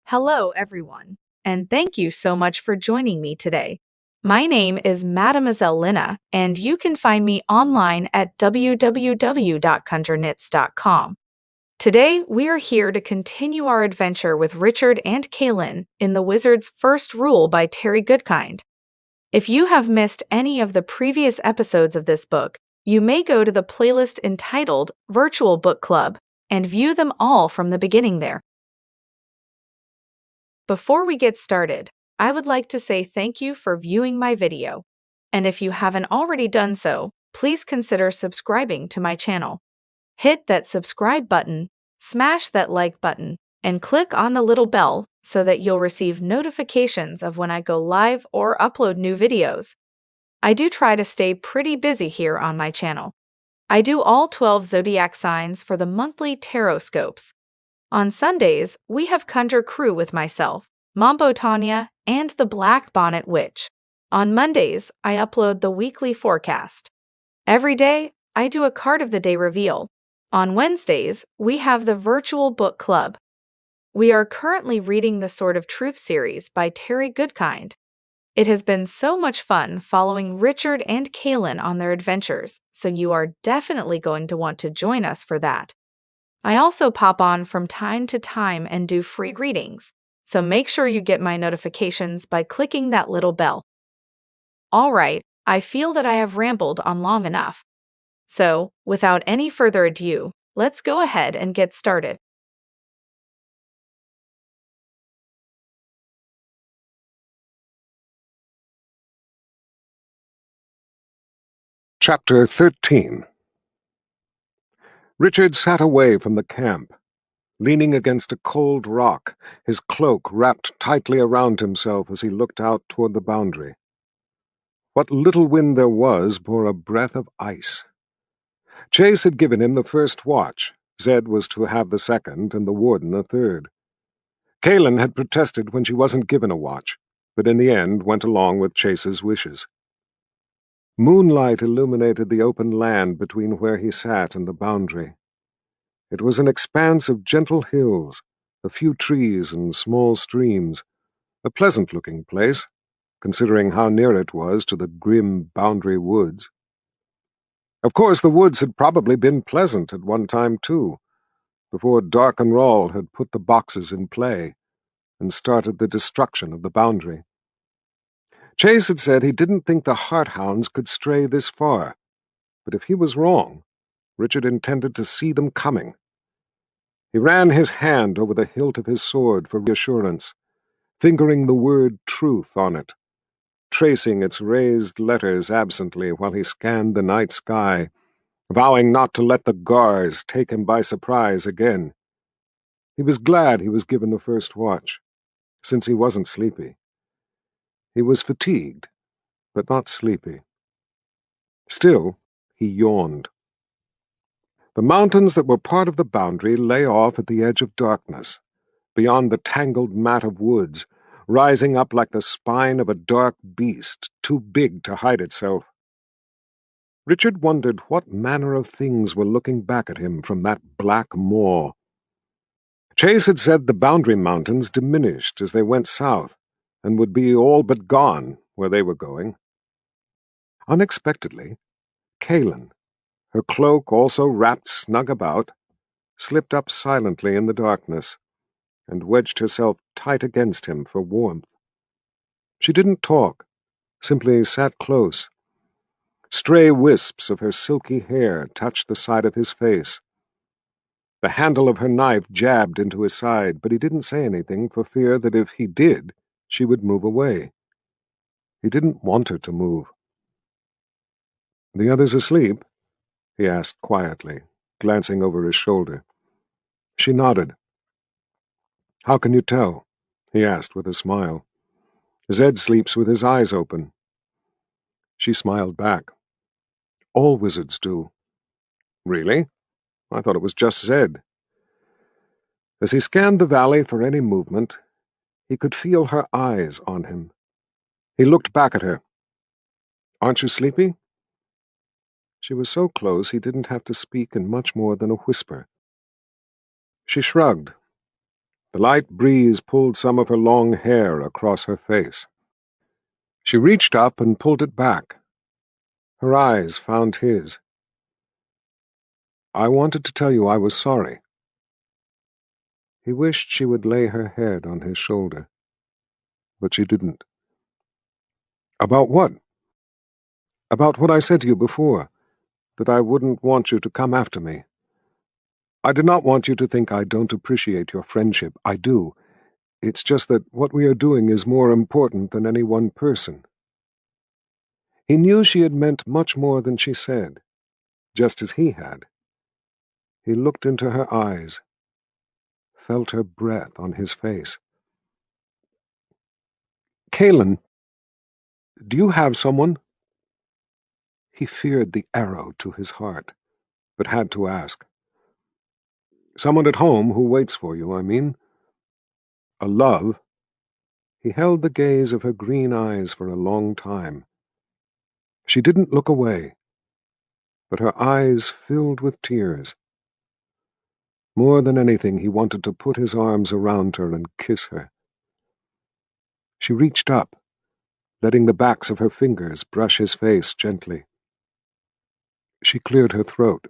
Hello, everyone, and thank you so much for joining me today. My name is Mademoiselle Lina, and you can find me online at www.conjureknits.com. Today, we are here to continue our adventure with Richard and Kalyn in The Wizard's First Rule by Terry Goodkind. If you have missed any of the previous episodes of this book, you may go to the playlist entitled Virtual Book Club and view them all from the beginning there. Before we get started, I would like to say thank you for viewing my video. And if you haven't already done so, please consider subscribing to my channel. Hit that subscribe button, smash that like button, and click on the little bell so that you'll receive notifications of when I go live or upload new videos. I do try to stay pretty busy here on my channel. I do all 12 zodiac signs for the monthly tarot scopes. On Sundays, we have Conjure Crew with myself, Mambo Tanya, and the Black Bonnet Witch. On Mondays, I upload the weekly forecast. Every day, I do a card of the day reveal. On Wednesdays, we have the Virtual Book Club. We are currently reading the Sword of Truth series by Terry Goodkind. It has been so much fun following Richard and Kalyn on their adventures, so you are definitely going to want to join us for that. I also pop on from time to time and do free readings, so make sure you get my notifications by clicking that little bell. All right, I feel that I have rambled on long enough. So, without any further ado, let's go ahead and get started. Chapter 13. Richard sat away from the camp, leaning against a cold rock, his cloak wrapped tightly around himself as he looked out toward the boundary. What little wind there was bore a breath of ice. Chase had given him the first watch, Zed was to have the second, and the warden the third. Kalyn had protested when she wasn't given a watch, but in the end went along with Chase's wishes. Moonlight illuminated the open land between where he sat and the boundary. It was an expanse of gentle hills, a few trees and small streams, a pleasant-looking place, considering how near it was to the grim boundary woods. Of course, the woods had probably been pleasant at one time, too, before Dark and Rawl had put the boxes in play and started the destruction of the boundary. Chase had said he didn't think the Hearthounds could stray this far, but if he was wrong, Richard intended to see them coming. He ran his hand over the hilt of his sword for reassurance, fingering the word truth on it, tracing its raised letters absently while he scanned the night sky, vowing not to let the Gars take him by surprise again. He was glad he was given the first watch, since he wasn't sleepy. He was fatigued, but not sleepy. Still, he yawned. The mountains that were part of the boundary lay off at the edge of darkness, beyond the tangled mat of woods, rising up like the spine of a dark beast, too big to hide itself. Richard wondered what manner of things were looking back at him from that black maw. Chase had said the boundary mountains diminished as they went south, and would be all but gone where they were going. Unexpectedly, Kalyn, her cloak also wrapped snug about, slipped up silently in the darkness, and wedged herself tight against him for warmth. She didn't talk, simply sat close. Stray wisps of her silky hair touched the side of his face. The handle of her knife jabbed into his side, but he didn't say anything for fear that if he did, she would move away. He didn't want her to move. "The others asleep?" he asked quietly, glancing over his shoulder. She nodded. "How can you tell?" he asked with a smile. "Zed sleeps with his eyes open." She smiled back. "All wizards do." "Really? I thought it was just Zed." As he scanned the valley for any movement, he could feel her eyes on him. He looked back at her. "Aren't you sleepy?" She was so close he didn't have to speak in much more than a whisper. She shrugged. The light breeze pulled some of her long hair across her face. She reached up and pulled it back. Her eyes found his. "I wanted to tell you I was sorry." He wished she would lay her head on his shoulder, but she didn't. "About what?" "About what I said to you before, that I wouldn't want you to come after me. I did not want you to think I don't appreciate your friendship. I do. It's just that what we are doing is more important than any one person." He knew she had meant much more than she said, just as he had. He looked into her eyes, felt her breath on his face. "Kalyn, do you have someone?" He feared the arrow to his heart, but had to ask. "Someone at home who waits for you, I mean. A love?" He held the gaze of her green eyes for a long time. She didn't look away, but her eyes filled with tears. More than anything, he wanted to put his arms around her and kiss her. She reached up, letting the backs of her fingers brush his face gently. She cleared her throat.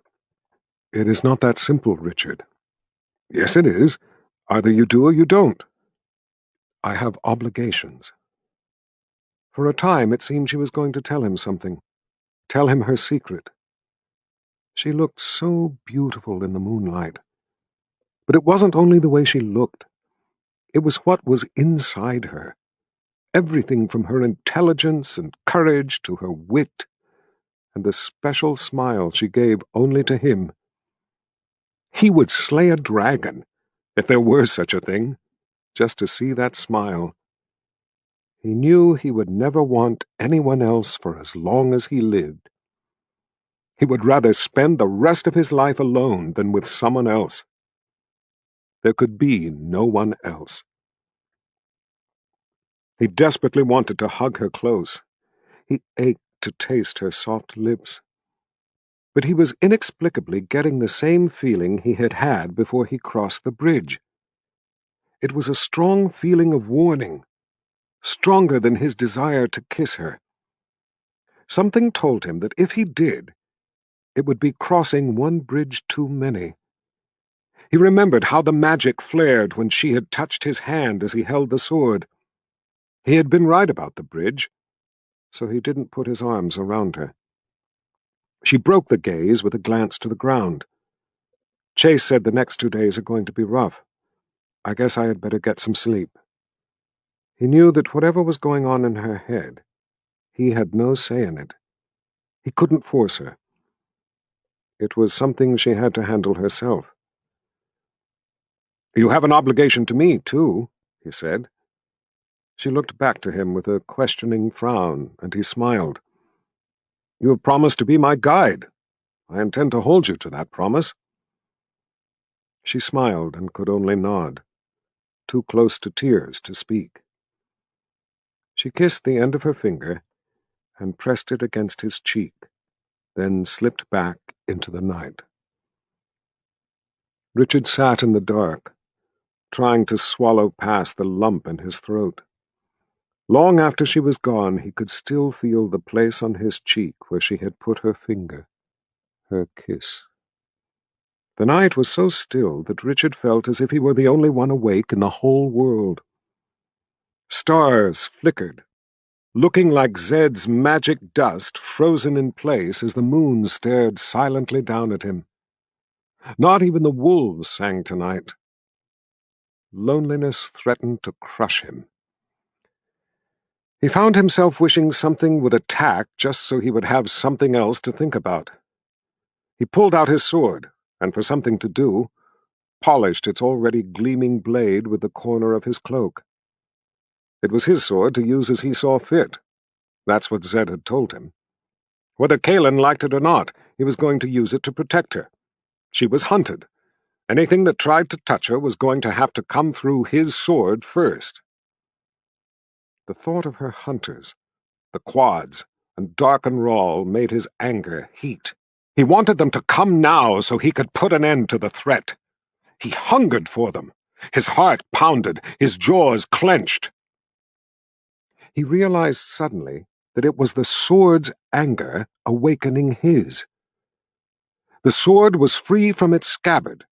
"It is not that simple, Richard." "Yes, it is. Either you do or you don't." "I have obligations." For a time it seemed she was going to tell him something, tell him her secret. She looked so beautiful in the moonlight. But it wasn't only the way she looked. It was what was inside her. Everything from her intelligence and courage to her wit, and the special smile she gave only to him. He would slay a dragon, if there were such a thing, just to see that smile. He knew he would never want anyone else for as long as he lived. He would rather spend the rest of his life alone than with someone else. There could be no one else. He desperately wanted to hug her close. He ached to taste her soft lips. But he was inexplicably getting the same feeling he had had before he crossed the bridge. It was a strong feeling of warning, stronger than his desire to kiss her. Something told him that if he did, it would be crossing one bridge too many. He remembered how the magic flared when she had touched his hand as he held the sword. He had been right about the bridge, so he didn't put his arms around her. She broke the gaze with a glance to the ground. "Chase said the next 2 days are going to be rough. I guess I had better get some sleep." He knew that whatever was going on in her head, he had no say in it. He couldn't force her. It was something she had to handle herself. "You have an obligation to me, too," he said. She looked back to him with a questioning frown, and he smiled. "You have promised to be my guide. I intend to hold you to that promise." She smiled and could only nod, too close to tears to speak. She kissed the end of her finger and pressed it against his cheek, then slipped back into the night. Richard sat in the dark, trying to swallow past the lump in his throat. Long after she was gone, he could still feel the place on his cheek where she had put her finger, her kiss. The night was so still that Richard felt as if he were the only one awake in the whole world. Stars flickered, looking like Zed's magic dust frozen in place as the moon stared silently down at him. Not even the wolves sang tonight. Loneliness threatened to crush him. He found himself wishing something would attack just so he would have something else to think about. He pulled out his sword, and for something to do, polished its already gleaming blade with the corner of his cloak. It was his sword to use as he saw fit. That's what Zed had told him. Whether Kalyn liked it or not, he was going to use it to protect her. She was hunted. Anything that tried to touch her was going to have to come through his sword first. The thought of her hunters, the quads, and Darkenrawl made his anger heat. He wanted them to come now so he could put an end to the threat. He hungered for them, His heart pounded, his jaws clenched. He realized suddenly that it was the sword's anger awakening his. The sword was free from its scabbard,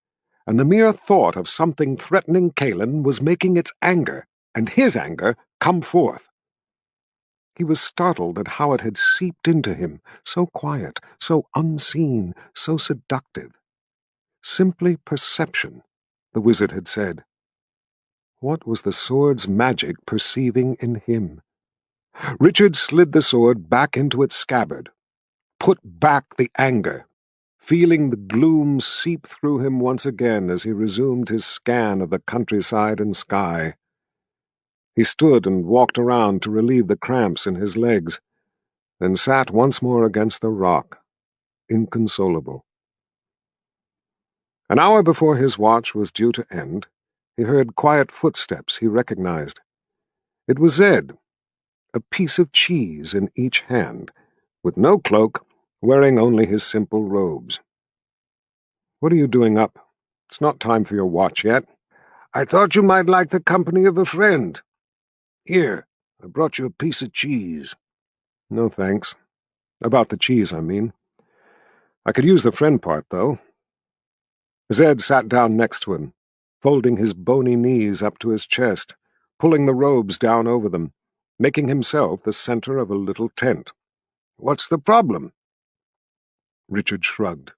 and the mere thought of something threatening Kalyn was making its anger, and his anger, come forth. He was startled at how it had seeped into him, so quiet, so unseen, so seductive. Simply perception, the wizard had said. What was the sword's magic perceiving in him? Richard slid the sword back into its scabbard, put back the anger, feeling the gloom seep through him once again as he resumed his scan of the countryside and sky. He stood and walked around to relieve the cramps in his legs, then sat once more against the rock, inconsolable. An hour before his watch was due to end, he heard quiet footsteps he recognized. It was Zed, a piece of cheese in each hand, with no cloak, wearing only his simple robes. "What are you doing up? It's not time for your watch yet." "I thought you might like the company of a friend. Here, I brought you a piece of cheese." "No, thanks. About the cheese, I mean. I could use the friend part, though." Zed sat down next to him, folding his bony knees up to his chest, pulling the robes down over them, making himself the center of a little tent. "What's the problem?" Richard shrugged.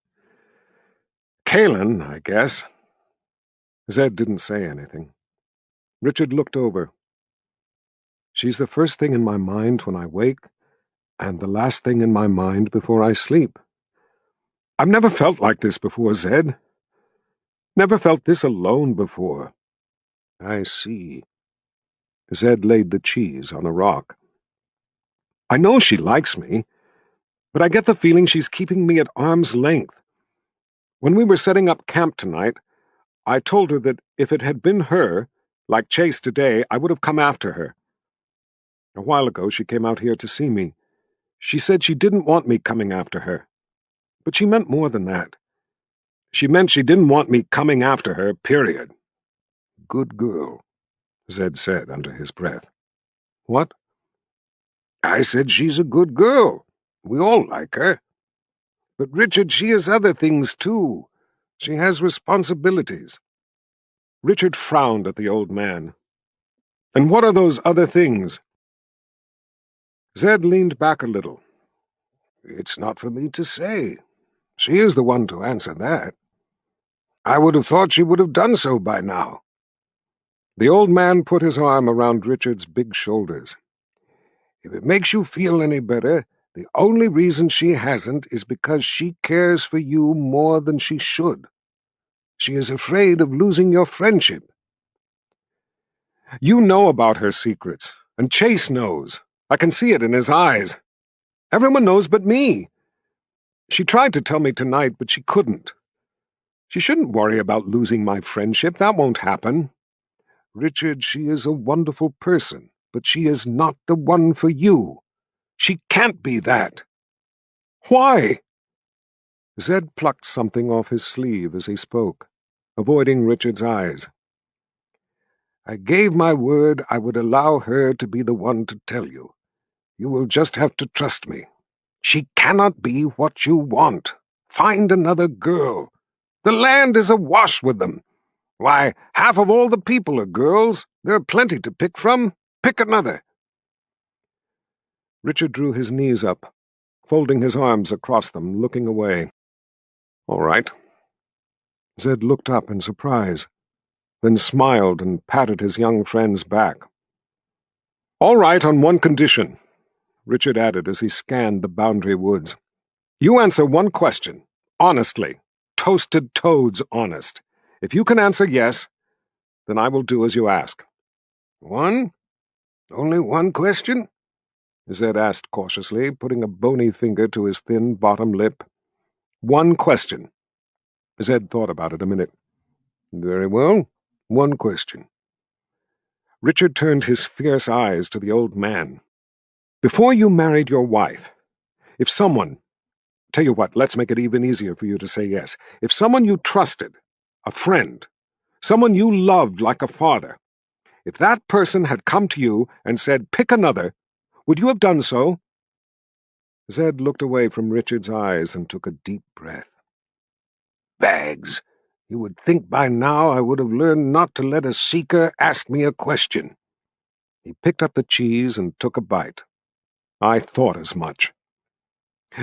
"Kalyn, I guess." Zed didn't say anything. Richard looked over. "She's the first thing in my mind when I wake, and the last thing in my mind before I sleep. I've never felt like this before, Zed. Never felt this alone before." "I see." Zed laid the cheese on a rock. "I know she likes me, but I get the feeling she's keeping me at arm's length. When we were setting up camp tonight, I told her that if it had been her, like Chase today, I would have come after her. A while ago she came out here to see me. She said she didn't want me coming after her. But she meant more than that. She meant she didn't want me coming after her, period." "Good girl," Zed said under his breath. "What?" "I said she's a good girl. We all like her. But, Richard, she has other things, too. She has responsibilities." Richard frowned at the old man. "And what are those other things?" Zed leaned back a little. "It's not for me to say. She is the one to answer that. I would have thought she would have done so by now." The old man put his arm around Richard's big shoulders. "If it makes you feel any better, the only reason she hasn't is because she cares for you more than she should. She is afraid of losing your friendship." "You know about her secrets, and Chase knows. I can see it in his eyes. Everyone knows but me. She tried to tell me tonight, but she couldn't. She shouldn't worry about losing my friendship. That won't happen." "Richard, she is a wonderful person, but she is not the one for you. She can't be that." "Why?" Zed plucked something off his sleeve as he spoke, avoiding Richard's eyes. "I gave my word I would allow her to be the one to tell you. You will just have to trust me. She cannot be what you want. Find another girl. The land is awash with them. Why, half of all the people are girls. There are plenty to pick from. Pick another." Richard drew his knees up, folding his arms across them, looking away. "All right." Zed looked up in surprise, then smiled and patted his young friend's back. "All right, on one condition," Richard added as he scanned the boundary woods. "You answer one question, honestly, toasted toads honest. If you can answer yes, then I will do as you ask." "One? Only one question?" Zed asked cautiously, putting a bony finger to his thin bottom lip. "One question." Zed thought about it a minute. "Very well, one question." Richard turned his fierce eyes to the old man. "Before you married your wife, if someone— tell you what, let's make it even easier for you to say yes. If someone you trusted, a friend, Someone you loved like a father. If that person had come to you and said, "Pick another," would you have done so? Zed looked away from Richard's eyes and took a deep breath. Bags, you would think by now I would have learned not to let a seeker ask me a question. He picked up the cheese and took a bite. I thought as much.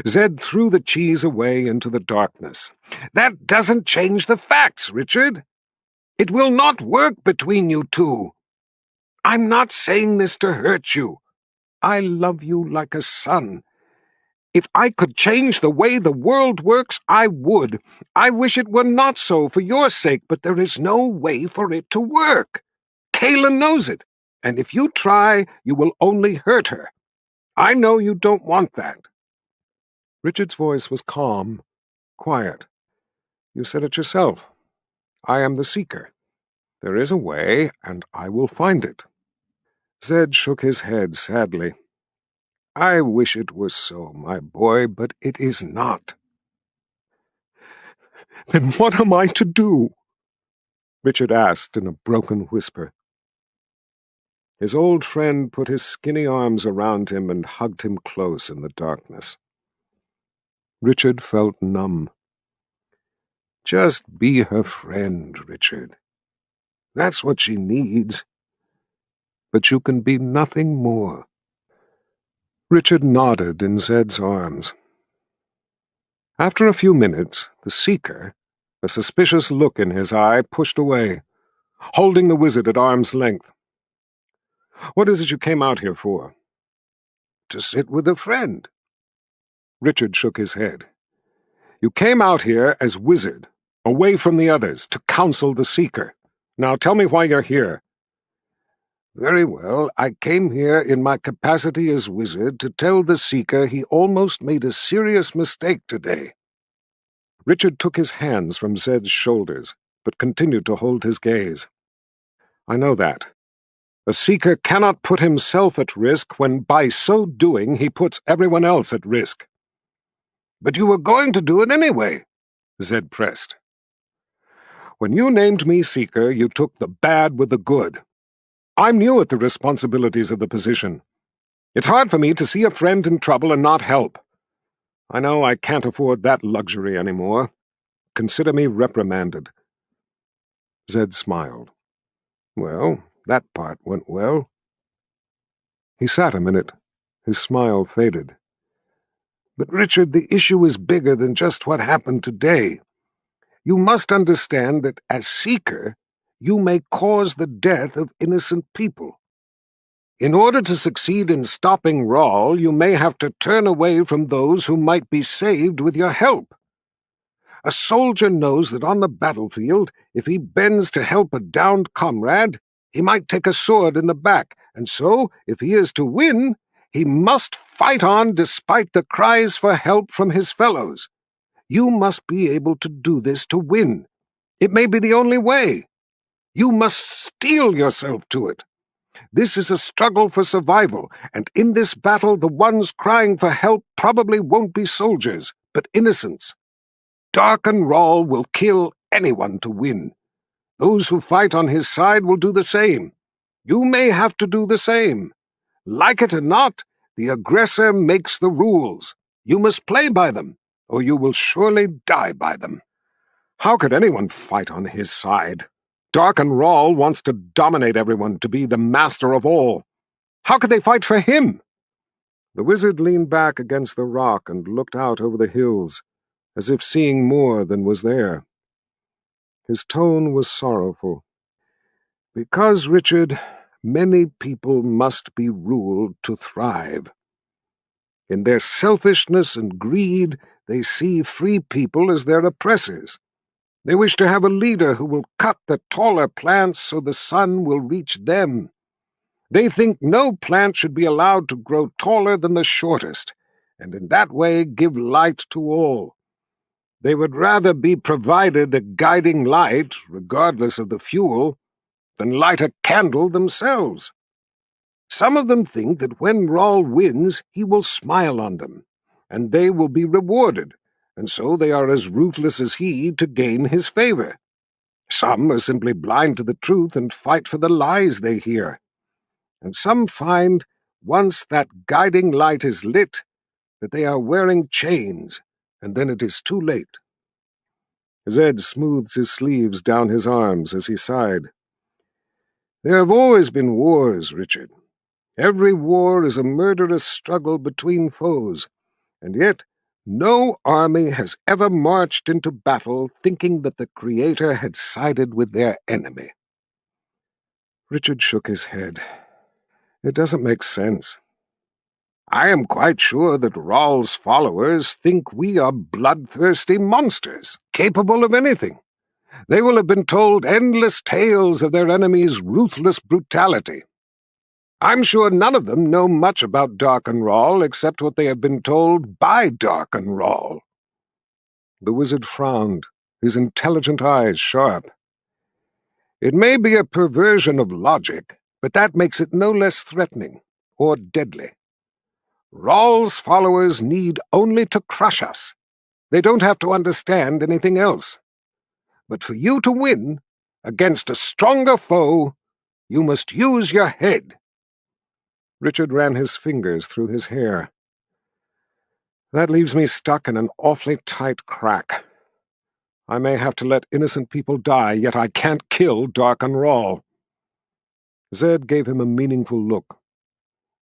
Zed threw the cheese away into the darkness. That doesn't change the facts, Richard. It will not work between you two. I'm not saying this to hurt you. I love you like a son. If I could change the way the world works, I would. I wish it were not so for your sake, but there is no way for it to work. Kalyn knows it, and if you try, you will only hurt her. I know you don't want that. Richard's voice was calm, quiet. You said it yourself. I am the seeker. There is a way, and I will find it. Zed shook his head sadly. I wish it were so, my boy, but it is not. Then what am I to do? Richard asked in a broken whisper. His old friend put his skinny arms around him and hugged him close in the darkness. Richard felt numb. Just be her friend, Richard. That's what she needs. But you can be nothing more. Richard nodded in Zed's arms. After a few minutes, the seeker, a suspicious look in his eye, pushed away, holding the wizard at arm's length. What is it you came out here for? To sit with a friend. Richard shook his head. You came out here as wizard, away from the others, to counsel the seeker. Now tell me why you're here. Very well, I came here in my capacity as wizard to tell the seeker he almost made a serious mistake today. Richard took his hands from Zed's shoulders, but continued to hold his gaze. I know that. A seeker cannot put himself at risk when, by so doing, he puts everyone else at risk. But you were going to do it anyway, Zed pressed. When you named me seeker, you took the bad with the good. I'm new at the responsibilities of the position. It's hard for me to see a friend in trouble and not help. I know I can't afford that luxury anymore. Consider me reprimanded. Zed smiled. Well, that part went well. He sat a minute. His smile faded. But, Richard, the issue is bigger than just what happened today. You must understand that, as seeker, you may cause the death of innocent people. In order to succeed in stopping Rawl, you may have to turn away from those who might be saved with your help. A soldier knows that on the battlefield, if he bends to help a downed comrade, he might take a sword in the back, and so, if he is to win, he must fight on despite the cries for help from his fellows. You must be able to do this to win. It may be the only way. You must steel yourself to it. This is a struggle for survival, and in this battle the ones crying for help probably won't be soldiers, but innocents. Darken Rawl will kill anyone to win. Those who fight on his side will do the same. You may have to do the same. Like it or not, the aggressor makes the rules. You must play by them, or you will surely die by them. How could anyone fight on his side? Darken Rawl wants to dominate everyone, to be the master of all. How could they fight for him? The wizard leaned back against the rock and looked out over the hills, as if seeing more than was there. His tone was sorrowful. Because, Richard, many people must be ruled to thrive. In their selfishness and greed, they see free people as their oppressors. They wish to have a leader who will cut the taller plants so the sun will reach them. They think no plant should be allowed to grow taller than the shortest, and in that way give light to all. They would rather be provided a guiding light, regardless of the fuel, than light a candle themselves. Some of them think that when Rawl wins, he will smile on them, and they will be rewarded, and so they are as ruthless as he to gain his favor. Some are simply blind to the truth and fight for the lies they hear. And some find, once that guiding light is lit, that they are wearing chains, and then it is too late. Zed smoothed his sleeves down his arms as he sighed. There have always been wars, Richard. Every war is a murderous struggle between foes, and yet no army has ever marched into battle thinking that the Creator had sided with their enemy. Richard shook his head. It doesn't make sense. I am quite sure that Rawl's followers think we are bloodthirsty monsters, capable of anything. They will have been told endless tales of their enemy's ruthless brutality. I'm sure none of them know much about Dark and Rawl except what they have been told by Dark and Rawl. The wizard frowned, his intelligent eyes sharp. It may be a perversion of logic, but that makes it no less threatening or deadly. Rawl's followers need only to crush us. They don't have to understand anything else. But for you to win, against a stronger foe, you must use your head. Richard ran his fingers through his hair. That leaves me stuck in an awfully tight crack. I may have to let innocent people die, yet I can't kill Dark and Rawl. Zed gave him a meaningful look.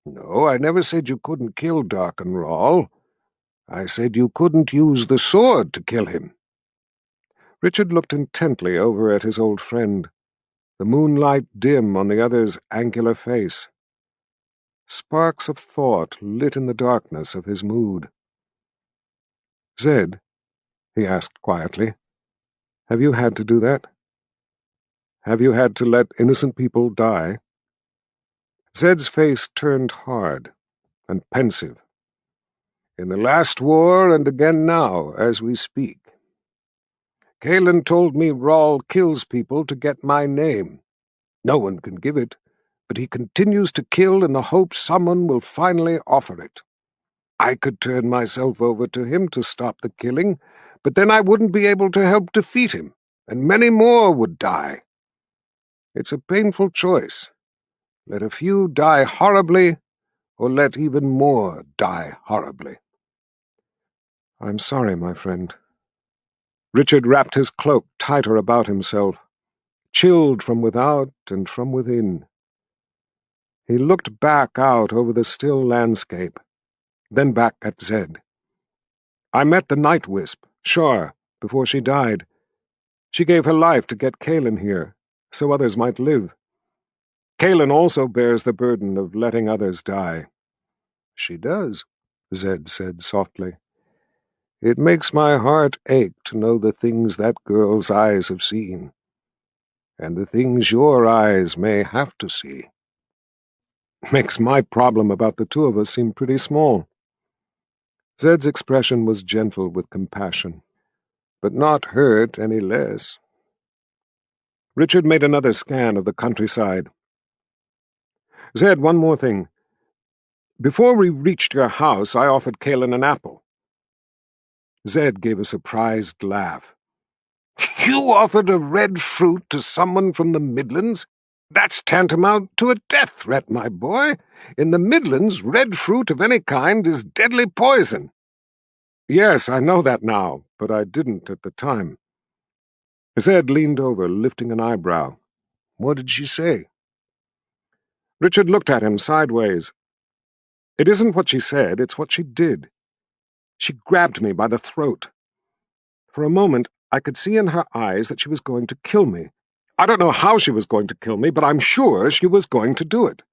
No, I never said you couldn't kill Dark and Rawl. I said you couldn't use the sword to kill him. Richard looked intently over at his old friend, the moonlight dim on the other's angular face. Sparks of thought lit in the darkness of his mood. Zed, he asked quietly, have you had to do that? Have you had to let innocent people die? Zed's face turned hard and pensive. In the last war and again now, as we speak. Kalyn told me Rawl kills people to get my name. No one can give it, but he continues to kill in the hope someone will finally offer it. I could turn myself over to him to stop the killing, but then I wouldn't be able to help defeat him, and many more would die. It's a painful choice. Let a few die horribly, or let even more die horribly. I'm sorry, my friend. Richard wrapped his cloak tighter about himself, chilled from without and from within. He looked back out over the still landscape, then back at Zed. I met the Night Wisp, Shar, before she died. She gave her life to get Kalyn here, so others might live. Kalyn also bears the burden of letting others die. She does, Zed said softly. It makes my heart ache to know the things that girl's eyes have seen, and the things your eyes may have to see. Makes my problem about the two of us seem pretty small. Zed's expression was gentle with compassion, but not hurt any less. Richard made another scan of the countryside. Zed, one more thing. Before we reached your house, I offered Kalyn an apple. Zed gave a surprised laugh. You offered a red fruit to someone from the Midlands? That's tantamount to a death threat, my boy. In the Midlands, red fruit of any kind is deadly poison. Yes, I know that now, but I didn't at the time. Zed leaned over, lifting an eyebrow. What did she say? Richard looked at him sideways. It isn't what she said, it's what she did. She grabbed me by the throat. For a moment, I could see in her eyes that she was going to kill me. I don't know how she was going to kill me, but I'm sure she was going to do it.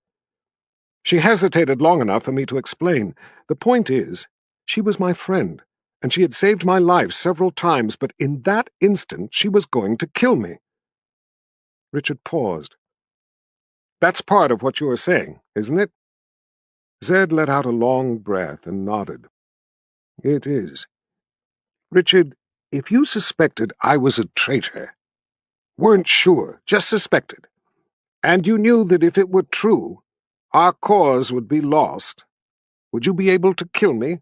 She hesitated long enough for me to explain. The point is, she was my friend, and she had saved my life several times, but in that instant she was going to kill me. Richard paused. That's part of what you are saying, isn't it? Zed let out a long breath and nodded. It is. Richard, if you suspected I was a traitor, weren't sure, just suspected, and you knew that if it were true, our cause would be lost, would you be able to kill me?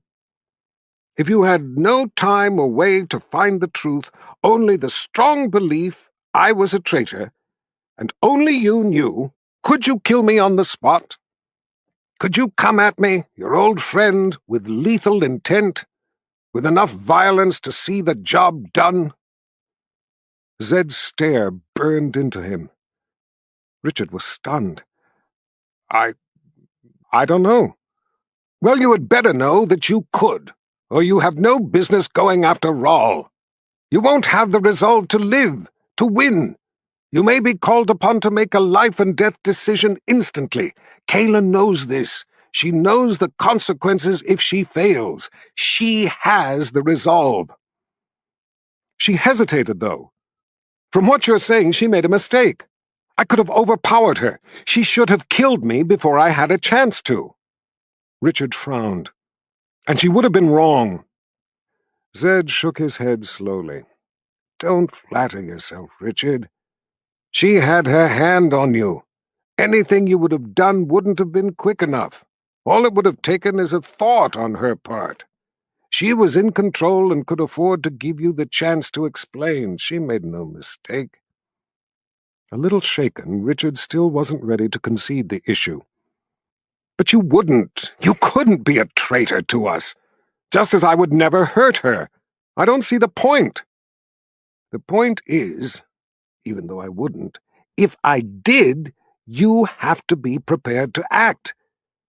If you had no time or way to find the truth, only the strong belief I was a traitor, and only you knew, could you kill me on the spot? Could you come at me, your old friend, with lethal intent, with enough violence to see the job done?" Zed's stare burned into him. Richard was stunned. I don't know." "Well, you had better know that you could, or you have no business going after Rawl. You won't have the resolve to live, to win. You may be called upon to make a life-and-death decision instantly. Kalyn knows this. She knows the consequences if she fails. She has the resolve." She hesitated, though. "From what you're saying, she made a mistake. I could have overpowered her. She should have killed me before I had a chance to." Richard frowned. "And she would have been wrong." Zed shook his head slowly. "Don't flatter yourself, Richard. She had her hand on you. Anything you would have done wouldn't have been quick enough. All it would have taken is a thought on her part. She was in control and could afford to give you the chance to explain. She made no mistake." A little shaken, Richard still wasn't ready to concede the issue. "But you wouldn't. You couldn't be a traitor to us. Just as I would never hurt her. I don't see the point." "The point is, even though I wouldn't, if I did, you have to be prepared to act.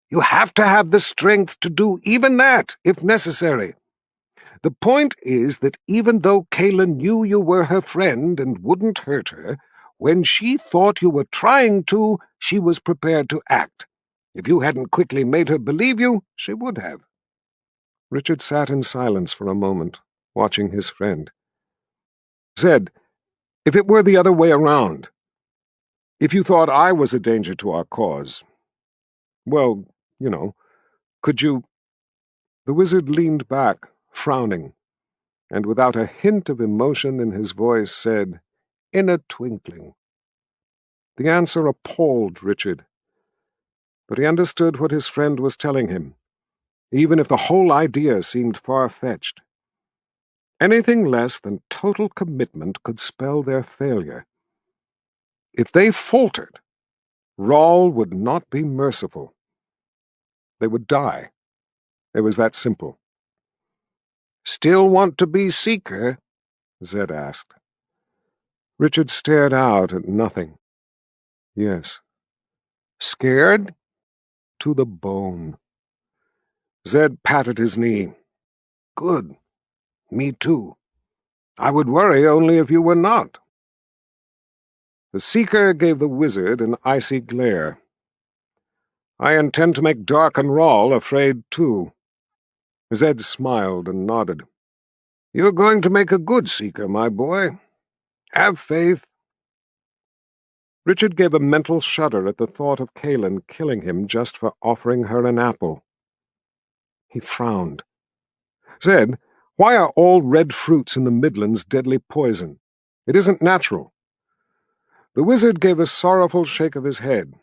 You have to have the strength to do even that, if necessary. The point is that even though Kalyn knew you were her friend and wouldn't hurt her, when she thought you were trying to, she was prepared to act. If you hadn't quickly made her believe you, she would have." Richard sat in silence for a moment, watching his friend. "Zed, if it were the other way around, if you thought I was a danger to our cause, well, could you—" The wizard leaned back, frowning, and without a hint of emotion in his voice said, "In a twinkling." The answer appalled Richard, but he understood what his friend was telling him, even if the whole idea seemed far-fetched. Anything less than total commitment could spell their failure. If they faltered, Rawl would not be merciful. They would die. It was that simple. "Still want to be Seeker?" Zed asked. Richard stared out at nothing. "Yes." "Scared?" "To the bone." Zed patted his knee. "Good. Me too. I would worry only if you were not." The Seeker gave the wizard an icy glare. "I intend to make Dark and Rawl afraid too." Zed smiled and nodded. "You're going to make a good Seeker, my boy. Have faith." Richard gave a mental shudder at the thought of Kalyn killing him just for offering her an apple. He frowned. "Zed, why are all red fruits in the Midlands deadly poison? It isn't natural." The wizard gave a sorrowful shake of his head.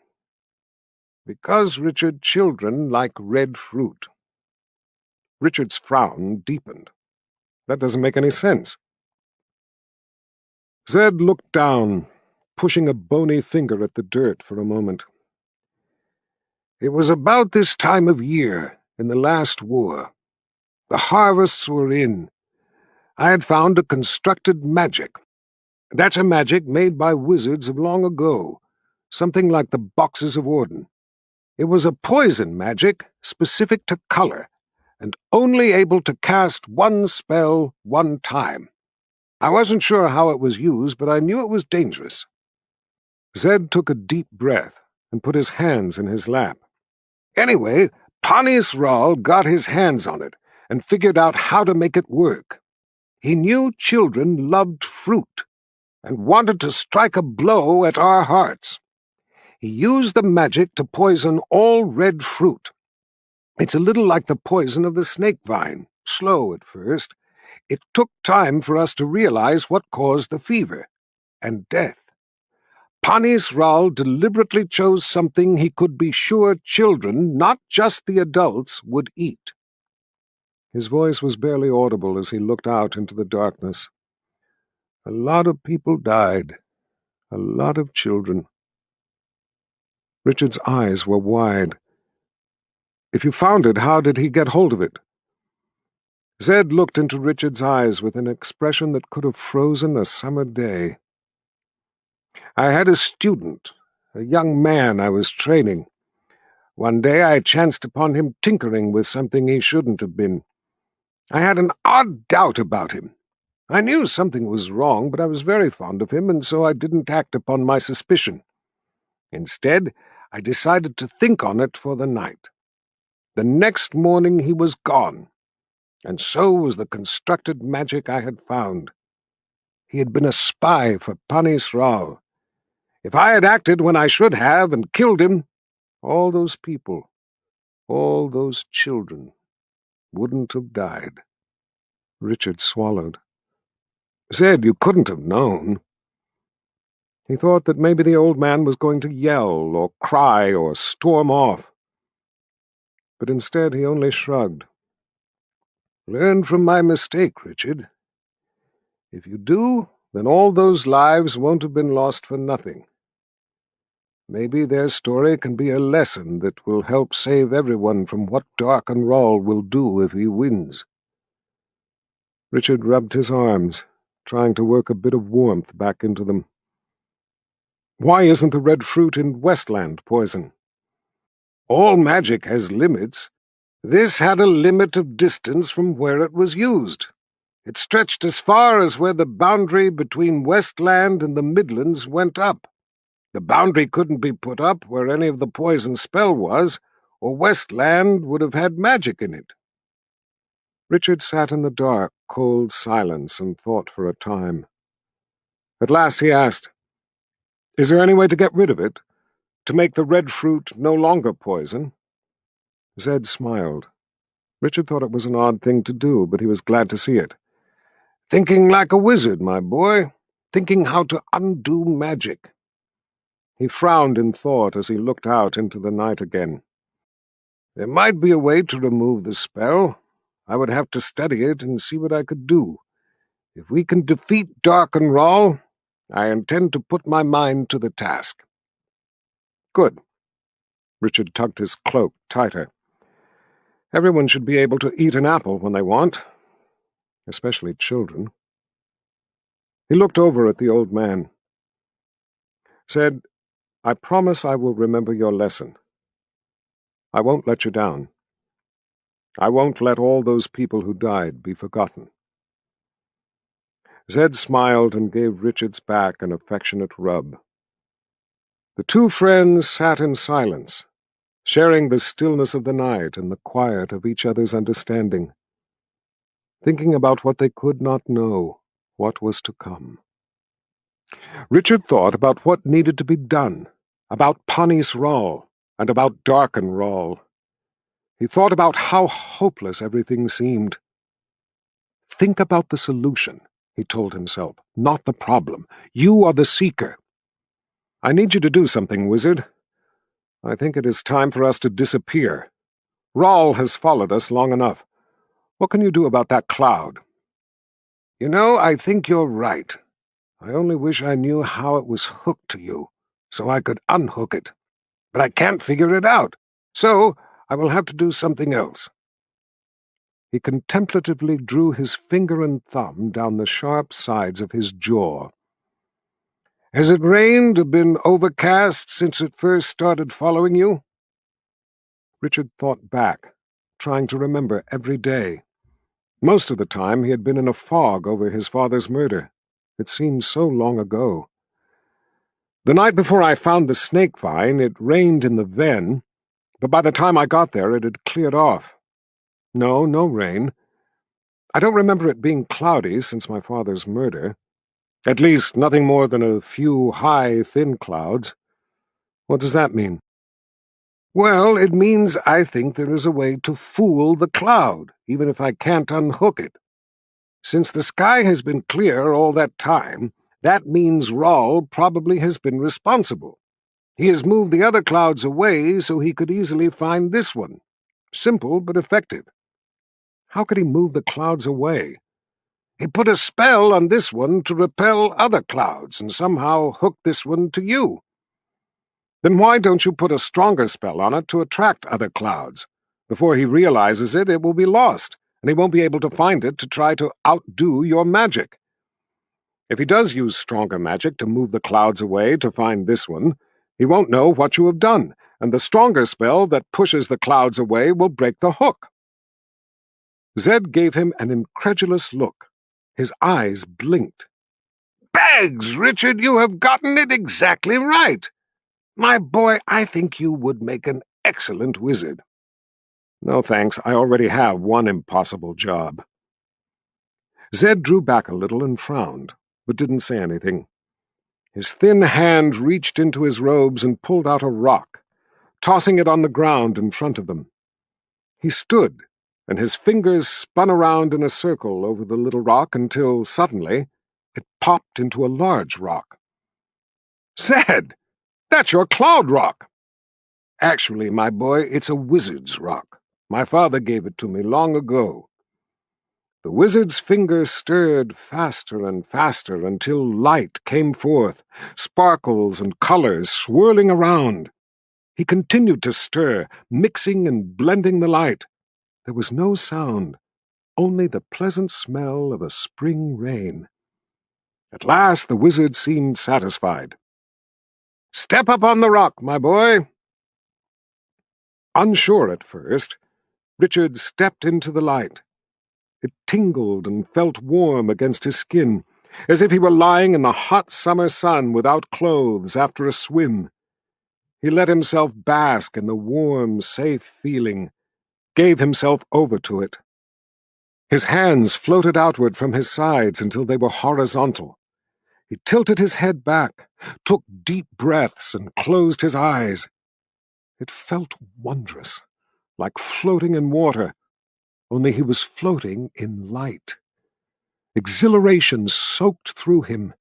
"Because, Richard, children like red fruit." Richard's frown deepened. "That doesn't make any sense." Zed looked down, pushing a bony finger at the dirt for a moment. "It was about this time of year, in the last war. The harvests were in. I had found a constructed magic. That's a magic made by wizards of long ago, something like the Boxes of Orden. It was a poison magic specific to color, and only able to cast one spell one time. I wasn't sure how it was used, but I knew it was dangerous." Zed took a deep breath and put his hands in his lap. "Anyway, Panis Rawl got his hands on it and figured out how to make it work. He knew children loved fruit and wanted to strike a blow at our hearts. He used the magic to poison all red fruit. It's a little like the poison of the snake vine, slow at first. It took time for us to realize what caused the fever and death. Panis Rawl deliberately chose something he could be sure children, not just the adults, would eat." His voice was barely audible as he looked out into the darkness. "A lot of people died. A lot of children. Richard's eyes were wide. If you found it, how did he get hold of it? Zed looked into Richard's eyes with an expression that could have frozen a summer day. I had a student, a young man I was training. One day I chanced upon him tinkering with something he shouldn't have been. I had an odd doubt about him. I knew something was wrong, but I was very fond of him, and so I didn't act upon my suspicion. Instead, I decided to think on it for the night. The next morning he was gone, and so was the constructed magic I had found. He had been a spy for Panis Ral. If I had acted when I should have and killed him, all those people, all those children, wouldn't have died. Richard swallowed. Zed, you couldn't have known. He thought that maybe the old man was going to yell or cry or storm off. But instead he only shrugged. Learn from my mistake, Richard. If you do, then all those lives won't have been lost for nothing. Maybe their story can be a lesson that will help save everyone from what Dark-and-Rahl will do if he wins. Richard rubbed his arms, trying to work a bit of warmth back into them. Why isn't the red fruit in Westland poison? All magic has limits. This had a limit of distance from where it was used. It stretched as far as where the boundary between Westland and the Midlands went up. The boundary couldn't be put up where any of the poison spell was, or Westland would have had magic in it. Richard sat in the dark, cold silence and thought for a time. At last he asked, "Is there any way to get rid of it? To make the red fruit no longer poison?" Zed smiled. Richard thought it was an odd thing to do, but he was glad to see it. "Thinking like a wizard, my boy. Thinking how to undo magic." He frowned in thought as he looked out into the night again. "There might be a way to remove the spell. I would have to study it and see what I could do. If we can defeat Dark-and-Rahl, I intend to put my mind to the task." "Good." Richard tucked his cloak tighter. "Everyone should be able to eat an apple when they want, especially children." He looked over at the old man. Said, "I promise I will remember your lesson. I won't let you down. I won't let all those people who died be forgotten." Zed smiled and gave Richard's back an affectionate rub. The two friends sat in silence, sharing the stillness of the night and the quiet of each other's understanding, thinking about what they could not know, what was to come. Richard thought about what needed to be done, about Panis Ral, and about Dark-and-Rahl. He thought about how hopeless everything seemed. "Think about the solution," he told himself, "not the problem. You are the seeker." "I need you to do something, wizard. I think it is time for us to disappear. Rahl has followed us long enough. What can you do about that cloud?" "You know, I think you're right. I only wish I knew how it was hooked to you, so I could unhook it. But I can't figure it out, so I will have to do something else." He contemplatively drew his finger and thumb down the sharp sides of his jaw. "Has it rained or been overcast since it first started following you?" Richard thought back, trying to remember every day. Most of the time he had been in a fog over his father's murder. It seemed so long ago. "The night before I found the snake vine, it rained in the Ven, but by the time I got there it had cleared off. No rain. I don't remember it being cloudy since my father's murder. At least nothing more than a few high, thin clouds. What does that mean?" "Well, it means I think there is a way to fool the cloud, even if I can't unhook it. Since the sky has been clear all that time, that means Rahl probably has been responsible. He has moved the other clouds away so he could easily find this one. Simple but effective." "How could he move the clouds away?" He put a spell on this one to repel other clouds and somehow hook this one to you. Then why don't you put a stronger spell on it to attract other clouds? Before he realizes it, it will be lost, and he won't be able to find it to try to outdo your magic. If he does use stronger magic to move the clouds away to find this one, he won't know what you have done, and the stronger spell that pushes the clouds away will break the hook." Zed gave him an incredulous look. His eyes blinked. "Bags, Richard, you have gotten it exactly right. My boy, I think you would make an excellent wizard." "No thanks, I already have one impossible job." Zed drew back a little and frowned, but didn't say anything. His thin hand reached into his robes and pulled out a rock, tossing it on the ground in front of them. He stood, and his fingers spun around in a circle over the little rock until, suddenly, it popped into a large rock. "Zed, that's your cloud rock!" "Actually, my boy, it's a wizard's rock. My father gave it to me long ago." The wizard's fingers stirred faster and faster until light came forth, sparkles and colors swirling around. He continued to stir, mixing and blending the light. There was no sound, only the pleasant smell of a spring rain. At last the wizard seemed satisfied. "Step up on the rock, my boy." Unsure at first, Richard stepped into the light. It tingled and felt warm against his skin, as if he were lying in the hot summer sun without clothes after a swim. He let himself bask in the warm, safe feeling, gave himself over to it. His hands floated outward from his sides until they were horizontal. He tilted his head back, took deep breaths, and closed his eyes. It felt wondrous, like floating in water, only he was floating in light. Exhilaration soaked through him.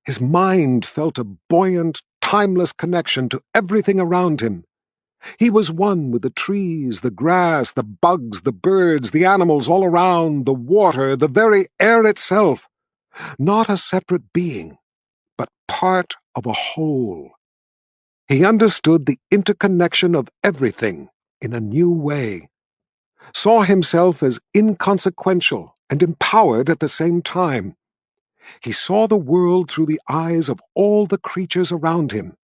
His mind felt a buoyant, timeless connection to everything around him. He was one with the trees, the grass, the bugs, the birds, the animals all around, the water, the very air itself. Not a separate being, but part of a whole. He understood the interconnection of everything in a new way, saw himself as inconsequential and empowered at the same time. He saw the world through the eyes of all the creatures around him.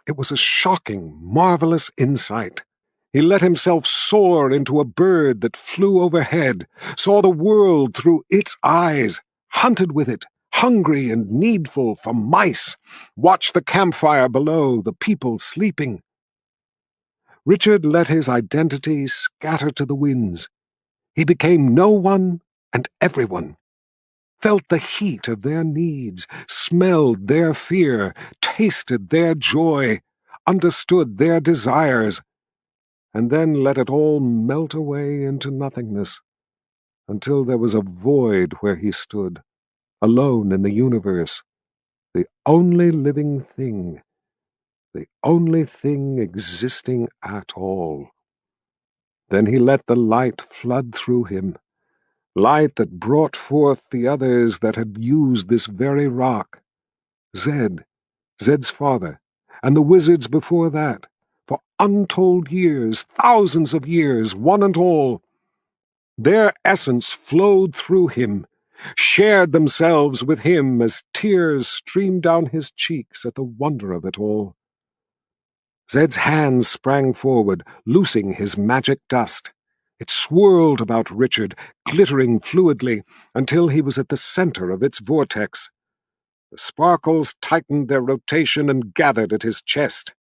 It was a shocking, marvelous insight. He let himself soar into a bird that flew overhead, saw the world through its eyes, hunted with it, hungry and needful for mice, watched the campfire below, the people sleeping. Richard let his identity scatter to the winds. He became no one and everyone, felt the heat of their needs, smelled their fear, tasted their joy, understood their desires, and then let it all melt away into nothingness, until there was a void where he stood, alone in the universe, the only living thing, the only thing existing at all. Then he let the light flood through him, light that brought forth the others that had used this very rock. Zed's father, and the wizards before that, for untold years, thousands of years, one and all. Their essence flowed through him, shared themselves with him as tears streamed down his cheeks at the wonder of it all. Zed's hands sprang forward, loosing his magic dust. It swirled about Richard, glittering fluidly, until he was at the center of its vortex. The sparkles tightened their rotation and gathered at his chest.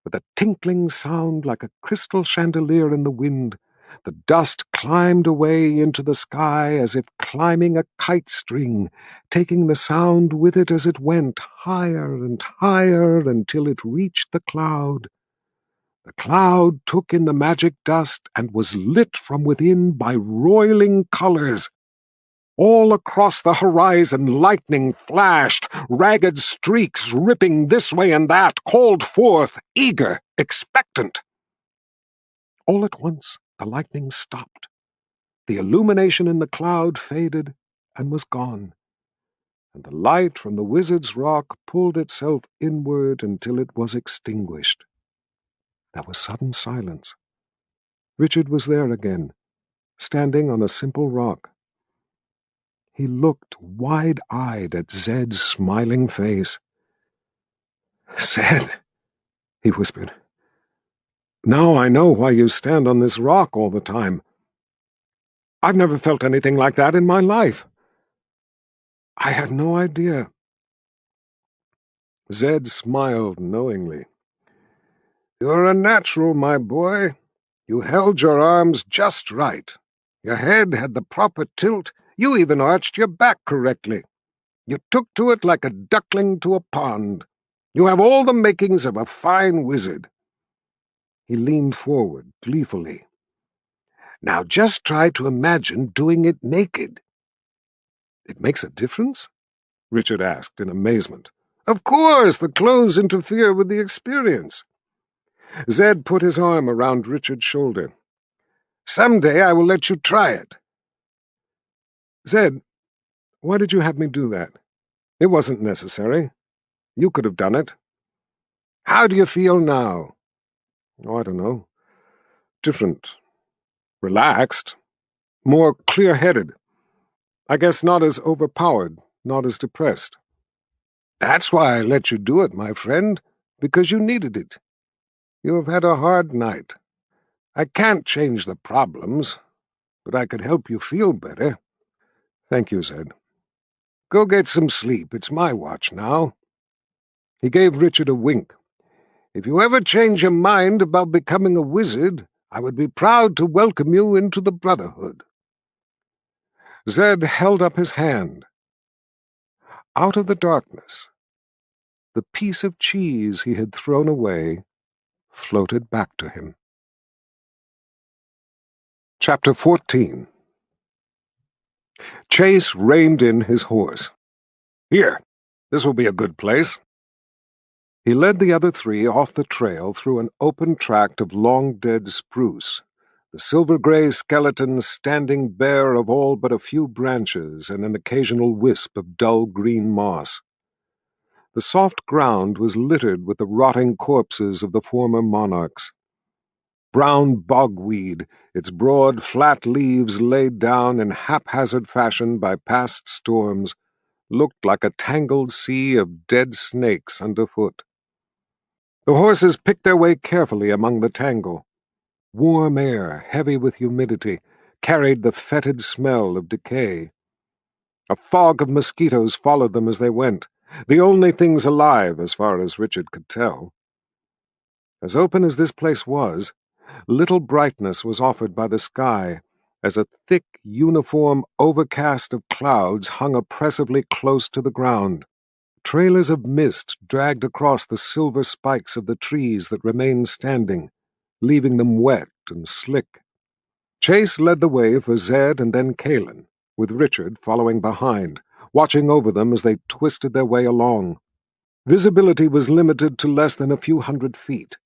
With a tinkling sound like a crystal chandelier in the wind, the dust climbed away into the sky as if climbing a kite string, taking the sound with it as it went, higher and higher until it reached the cloud. The cloud took in the magic dust and was lit from within by roiling colors. All across the horizon lightning flashed, ragged streaks ripping this way and that, called forth, eager, expectant. All at once the lightning stopped. The illumination in the cloud faded, and was gone, and the light from the wizard's rock pulled itself inward until it was extinguished. There was sudden silence. Richard was there again, standing on a simple rock. He looked wide-eyed at Zed's smiling face. "Zed," he whispered, "now I know why you stand on this rock all the time. I've never felt anything like that in my life. I had no idea." Zed smiled knowingly. "You're a natural, my boy. You held your arms just right. Your head had the proper tilt. You even arched your back correctly. You took to it like a duckling to a pond. You have all the makings of a fine wizard." He leaned forward gleefully. "Now just try to imagine doing it naked." "It makes a difference?" Richard asked in amazement. "Of course, the clothes interfere with the experience." Zed put his arm around Richard's shoulder. "Someday I will let you try it." "Zed, why did you have me do that? It wasn't necessary. You could have done it." "How do you feel now?" "Oh, I don't know. Different. Relaxed. More clear-headed. I guess not as overpowered, not as depressed." "That's why I let you do it, my friend, because you needed it. You have had a hard night. I can't change the problems, but I could help you feel better." "Thank you, Zed. Go get some sleep. It's my watch now." He gave Richard a wink. "If you ever change your mind about becoming a wizard, I would be proud to welcome you into the Brotherhood." Zed held up his hand. Out of the darkness, the piece of cheese he had thrown away floated back to him. Chapter 14. Chase reined in his horse. "Here, this will be a good place." He led the other three off the trail through an open tract of long-dead spruce, the silver-gray skeleton standing bare of all but a few branches and an occasional wisp of dull green moss. The soft ground was littered with the rotting corpses of the former monarchs. Brown bogweed, its broad, flat leaves laid down in haphazard fashion by past storms, looked like a tangled sea of dead snakes underfoot. The horses picked their way carefully among the tangle. Warm air, heavy with humidity, carried the fetid smell of decay. A fog of mosquitoes followed them as they went, the only things alive as far as Richard could tell. As open as this place was, little brightness was offered by the sky, as a thick, uniform overcast of clouds hung oppressively close to the ground. Trailers of mist dragged across the silver spikes of the trees that remained standing, leaving them wet and slick. Chase led the way for Zed and then Kalyn, with Richard following behind, watching over them as they twisted their way along. Visibility was limited to less than a few 100 feet,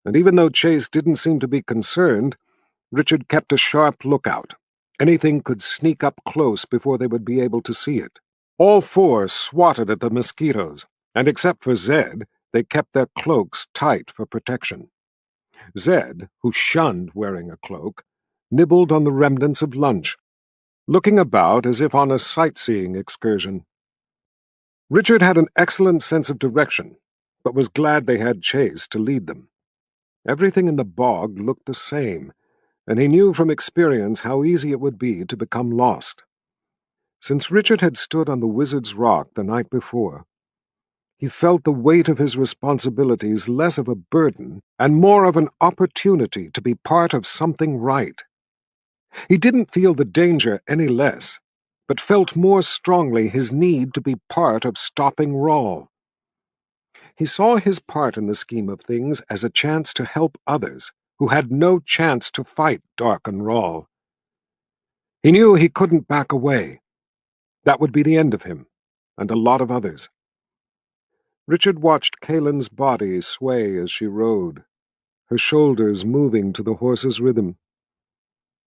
and even though Chase didn't seem to be concerned, Richard kept a sharp lookout. Anything could sneak up close before they would be able to see it. All four swatted at the mosquitoes, and except for Zed, they kept their cloaks tight for protection. Zed, who shunned wearing a cloak, nibbled on the remnants of lunch, looking about as if on a sightseeing excursion. Richard had an excellent sense of direction, but was glad they had Chase to lead them. Everything in the bog looked the same, and he knew from experience how easy it would be to become lost. Since Richard had stood on the Wizard's Rock the night before, he felt the weight of his responsibilities less of a burden and more of an opportunity to be part of something right. He didn't feel the danger any less, but felt more strongly his need to be part of stopping Rawl. He saw his part in the scheme of things as a chance to help others who had no chance to fight Darken Rawl. He knew he couldn't back away. That would be the end of him, and a lot of others. Richard watched Kalyn's body sway as she rode, her shoulders moving to the horse's rhythm.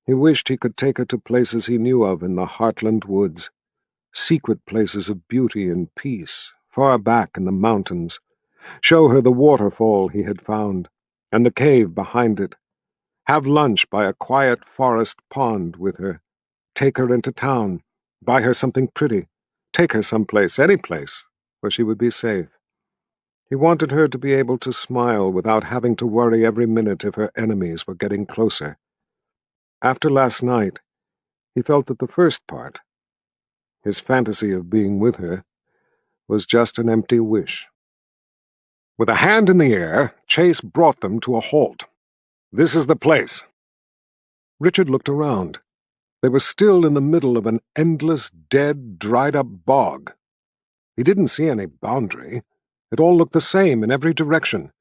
He wished he could take her to places he knew of in the Heartland woods, secret places of beauty and peace, far back in the mountains, show her the waterfall he had found, and the cave behind it, have lunch by a quiet forest pond with her, take her into town, buy her something pretty, take her someplace, any place, where she would be safe. He wanted her to be able to smile without having to worry every minute if her enemies were getting closer. After last night, he felt that the first part, his fantasy of being with her, was just an empty wish. With a hand in the air, Chase brought them to a halt. "This is the place." Richard looked around. They were still in the middle of an endless, dead, dried-up bog. He didn't see any boundary. It all looked the same in every direction.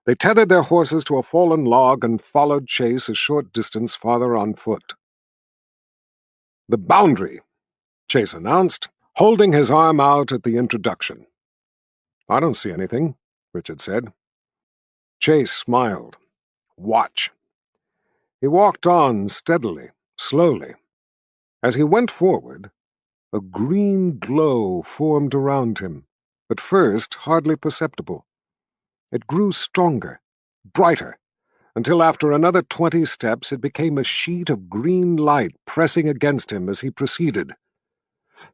They tethered their horses to a fallen log and followed Chase a short distance farther on foot. "The boundary," Chase announced, holding his arm out at the introduction. "I don't see anything," Richard said. Chase smiled. "Watch." He walked on steadily, slowly. As he went forward, a green glow formed around him, at first hardly perceptible. It grew stronger, brighter, until after another 20 steps it became a sheet of green light pressing against him as he proceeded.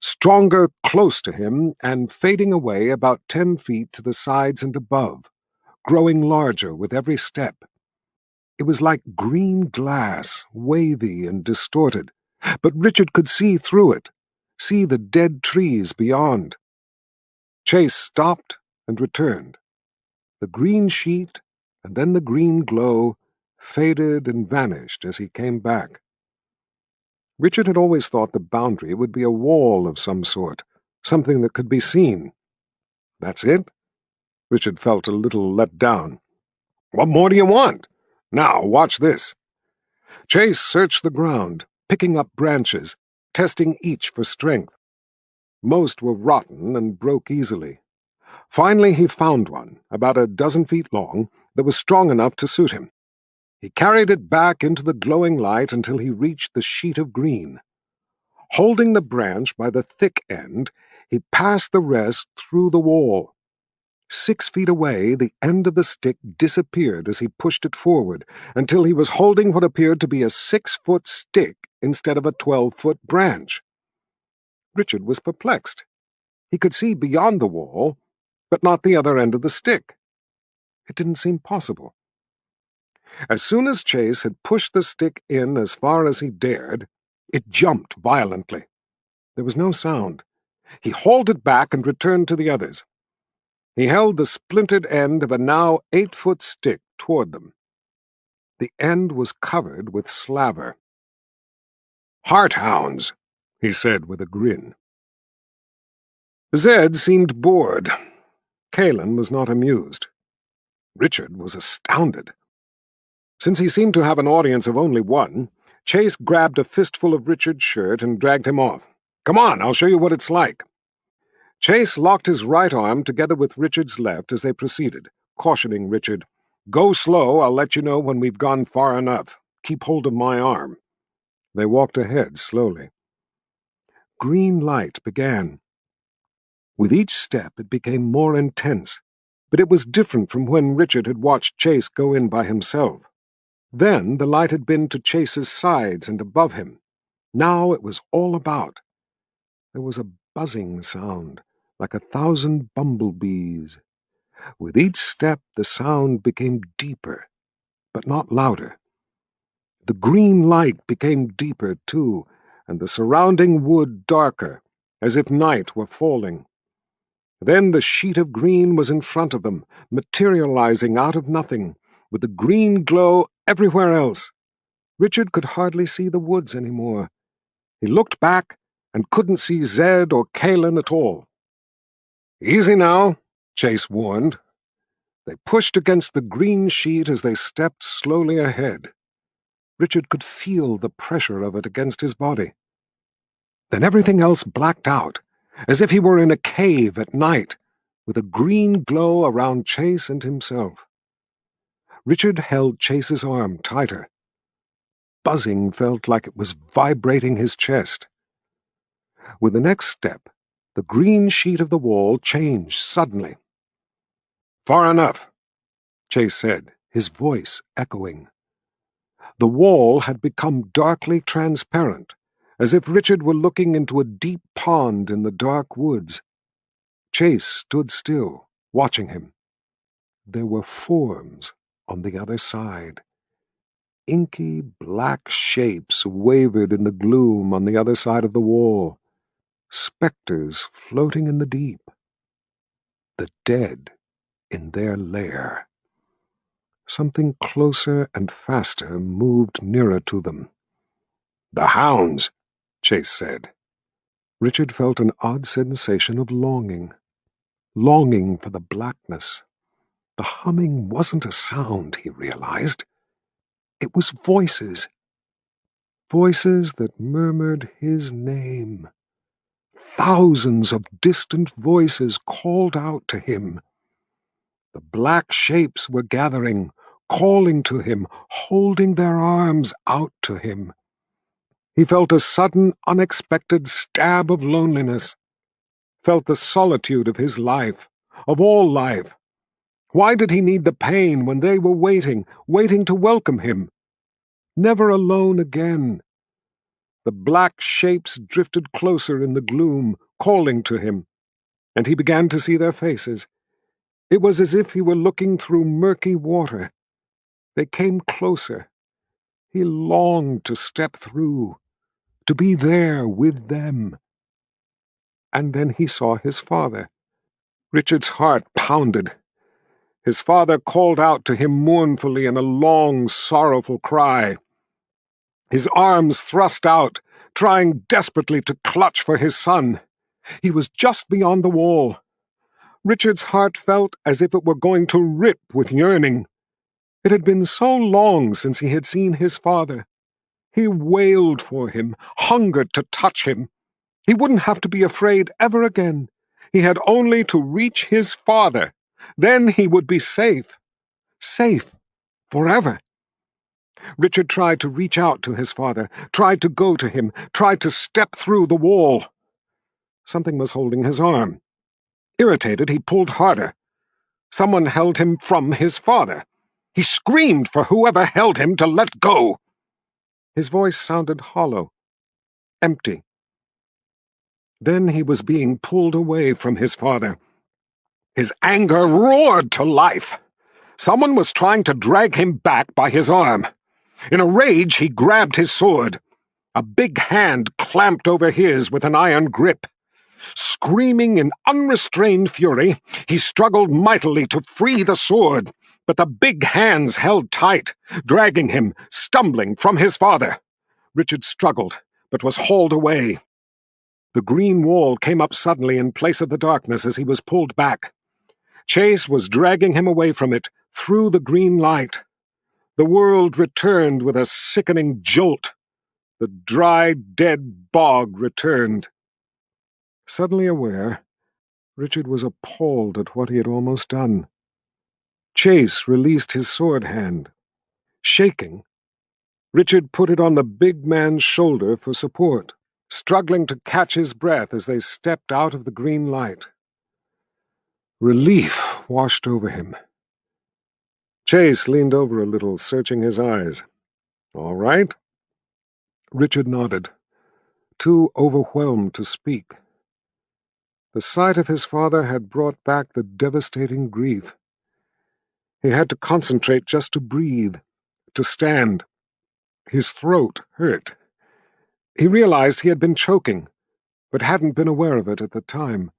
Stronger close to him and fading away about 10 feet to the sides and above, growing larger with every step. It was like green glass, wavy and distorted, but Richard could see through it, see the dead trees beyond. Chase stopped and returned. The green sheet and then the green glow faded and vanished as he came back. Richard had always thought the boundary would be a wall of some sort, something that could be seen. "That's it?" Richard felt a little let down. "What more do you want? Now, watch this." Chase searched the ground, picking up branches, testing each for strength. Most were rotten and broke easily. Finally he found one, about a dozen feet long, that was strong enough to suit him. He carried it back into the glowing light until he reached the sheet of green. Holding the branch by the thick end, he passed the rest through the wall. 6 feet away, the end of the stick disappeared as he pushed it forward, until he was holding what appeared to be a 6-foot stick instead of a 12-foot branch. Richard was perplexed. He could see beyond the wall, but not the other end of the stick. It didn't seem possible. As soon as Chase had pushed the stick in as far as he dared, it jumped violently. There was no sound. He hauled it back and returned to the others. He held the splintered end of a now 8-foot stick toward them. The end was covered with slaver. "Hearthounds," he said with a grin. Zed seemed bored. Kalyn was not amused. Richard was astounded. Since he seemed to have an audience of only one, Chase grabbed a fistful of Richard's shirt and dragged him off. "Come on, I'll show you what it's like." Chase locked his right arm together with Richard's left as they proceeded, cautioning Richard, "Go slow, I'll let you know when we've gone far enough. Keep hold of my arm." They walked ahead slowly. Green light began. With each step it became more intense, but it was different from when Richard had watched Chase go in by himself. Then the light had been to Chase's sides and above him. Now it was all about. There was a buzzing sound, like 1,000 bumblebees. With each step the sound became deeper, but not louder. The green light became deeper, too, and the surrounding wood darker, as if night were falling. Then the sheet of green was in front of them, materializing out of nothing, with the green glow everywhere else. Richard could hardly see the woods anymore. He looked back and couldn't see Zed or Kalyn at all. "Easy now," Chase warned. They pushed against the green sheet as they stepped slowly ahead. Richard could feel the pressure of it against his body. Then everything else blacked out, as if he were in a cave at night, with a green glow around Chase and himself. Richard held Chase's arm tighter. Buzzing felt like it was vibrating his chest. With the next step, the green sheet of the wall changed suddenly. "Far enough," Chase said, his voice echoing. The wall had become darkly transparent, as if Richard were looking into a deep pond in the dark woods. Chase stood still, watching him. There were forms on the other side. Inky black shapes wavered in the gloom on the other side of the wall. Spectres floating in the deep. The dead in their lair. Something closer and faster moved nearer to them. "The hounds," Chase said. Richard felt an odd sensation of longing. Longing for the blackness. The humming wasn't a sound, he realized. It was voices. Voices that murmured his name. Thousands of distant voices called out to him. The black shapes were gathering, calling to him, holding their arms out to him. He felt a sudden, unexpected stab of loneliness. Felt the solitude of his life, of all life. Why did he need the pain when they were waiting to welcome him? Never alone again. The black shapes drifted closer in the gloom, calling to him, and he began to see their faces. It was as if he were looking through murky water. They came closer. He longed to step through, to be there with them. And then he saw his father. Richard's heart pounded. His father called out to him mournfully in a long, sorrowful cry. His arms thrust out, trying desperately to clutch for his son. He was just beyond the wall. Richard's heart felt as if it were going to rip with yearning. It had been so long since he had seen his father. He wailed for him, hungered to touch him. He wouldn't have to be afraid ever again. He had only to reach his father. Then he would be safe. Safe. Forever. Richard tried to reach out to his father, tried to go to him, tried to step through the wall. Something was holding his arm. Irritated, he pulled harder. Someone held him from his father. He screamed for whoever held him to let go. His voice sounded hollow, empty. Then he was being pulled away from his father. His anger roared to life. Someone was trying to drag him back by his arm. In a rage, he grabbed his sword. A big hand clamped over his with an iron grip. Screaming in unrestrained fury, he struggled mightily to free the sword, but the big hands held tight, dragging him, stumbling, from his father. Richard struggled, but was hauled away. The green wall came up suddenly in place of the darkness as he was pulled back. Chase was dragging him away from it, through the green light. The world returned with a sickening jolt. The dry, dead bog returned. Suddenly aware, Richard was appalled at what he had almost done. Chase released his sword hand. Shaking, Richard put it on the big man's shoulder for support, struggling to catch his breath as they stepped out of the green light. Relief washed over him. Chase leaned over a little, searching his eyes. "All right?" Richard nodded, too overwhelmed to speak. The sight of his father had brought back the devastating grief. He had to concentrate just to breathe, to stand. His throat hurt. He realized he had been choking, but hadn't been aware of it at the time.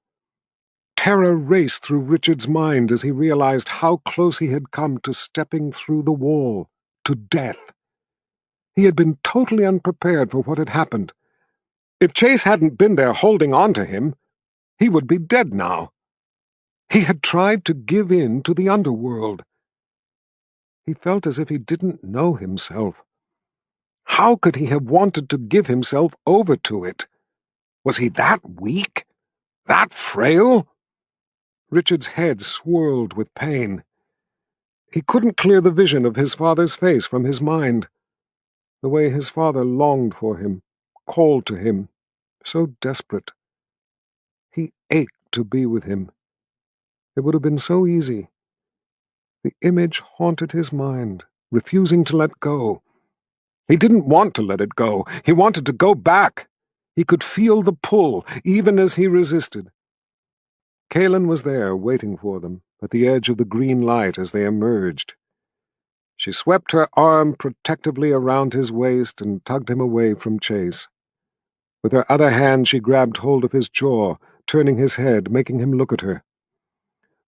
Terror raced through Richard's mind as he realized how close he had come to stepping through the wall, to death. He had been totally unprepared for what had happened. If Chase hadn't been there holding on to him, he would be dead now. He had tried to give in to the underworld. He felt as if he didn't know himself. How could he have wanted to give himself over to it? Was he that weak? That frail? Richard's head swirled with pain. He couldn't clear the vision of his father's face from his mind. The way his father longed for him, called to him, So desperate. He ached to be with him. It would have been so easy. The image haunted his mind, refusing to let go. He didn't want to let it go. He wanted to go back. He could feel the pull, even as he resisted. Kalyn was there, waiting for them, at the edge of the green light as they emerged. She swept her arm protectively around his waist and tugged him away from Chase. With her other hand she grabbed hold of his jaw, turning his head, making him look at her.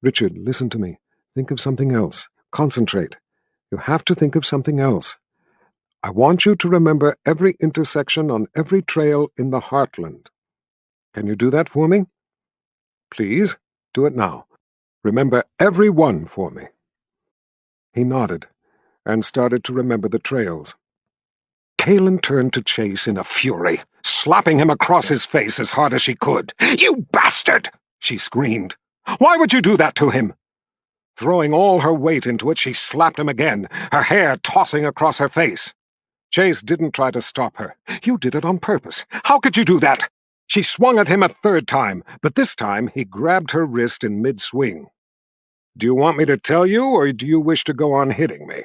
"Richard, listen to me. Think of something else. Concentrate. You have to think of something else. I want you to remember every intersection on every trail in the Heartland. Can you do that for me? Please, do it now. Remember every one for me." He nodded and started to remember the trails. Kalyn turned to Chase in a fury, slapping him across his face as hard as she could. "You bastard!" she screamed. "Why would you do that to him?" Throwing all her weight into it, she slapped him again, her hair tossing across her face. Chase didn't try to stop her. "You did it on purpose. How could you do that?" She swung at him a third time, but this time he grabbed her wrist in mid-swing. "Do you want me to tell you, or do you wish to go on hitting me?"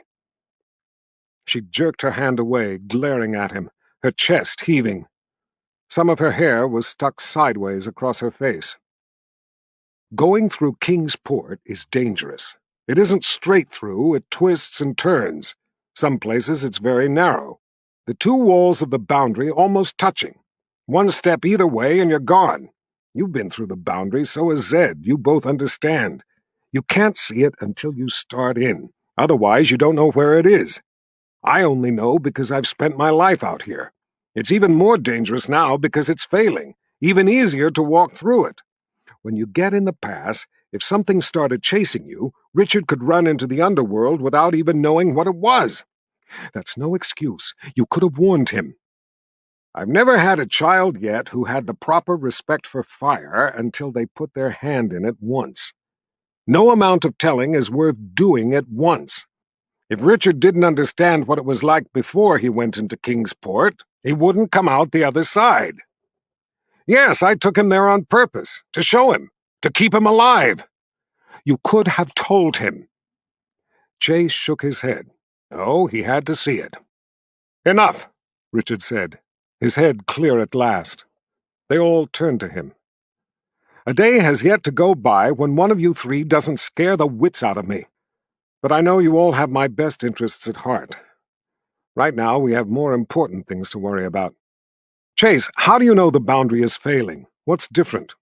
She jerked her hand away, glaring at him, her chest heaving. Some of her hair was stuck sideways across her face. "Going through Kingsport is dangerous. It isn't straight through, it twists and turns. Some places it's very narrow. The two walls of the boundary almost touching. One step either way and you're gone. You've been through the boundary, so has Zed. You both understand. You can't see it until you start in. Otherwise, you don't know where it is. I only know because I've spent my life out here. It's even more dangerous now because it's failing. Even easier to walk through it. When you get in the pass, if something started chasing you, Richard could run into the underworld without even knowing what it was. That's no excuse. You could have warned him. I've never had a child yet who had the proper respect for fire until they put their hand in it once. No amount of telling is worth doing it once. If Richard didn't understand what it was like before he went into Kingsport, he wouldn't come out the other side. Yes, I took him there on purpose, to show him, to keep him alive. You could have told him." Chase shook his head. No, he had to see it. "Enough," Richard said, his head clear at last. They all turned to him. "A day has yet to go by when one of you three doesn't scare the wits out of me. But I know you all have my best interests at heart. Right now, we have more important things to worry about. Chase, how do you know the boundary is failing? What's different?"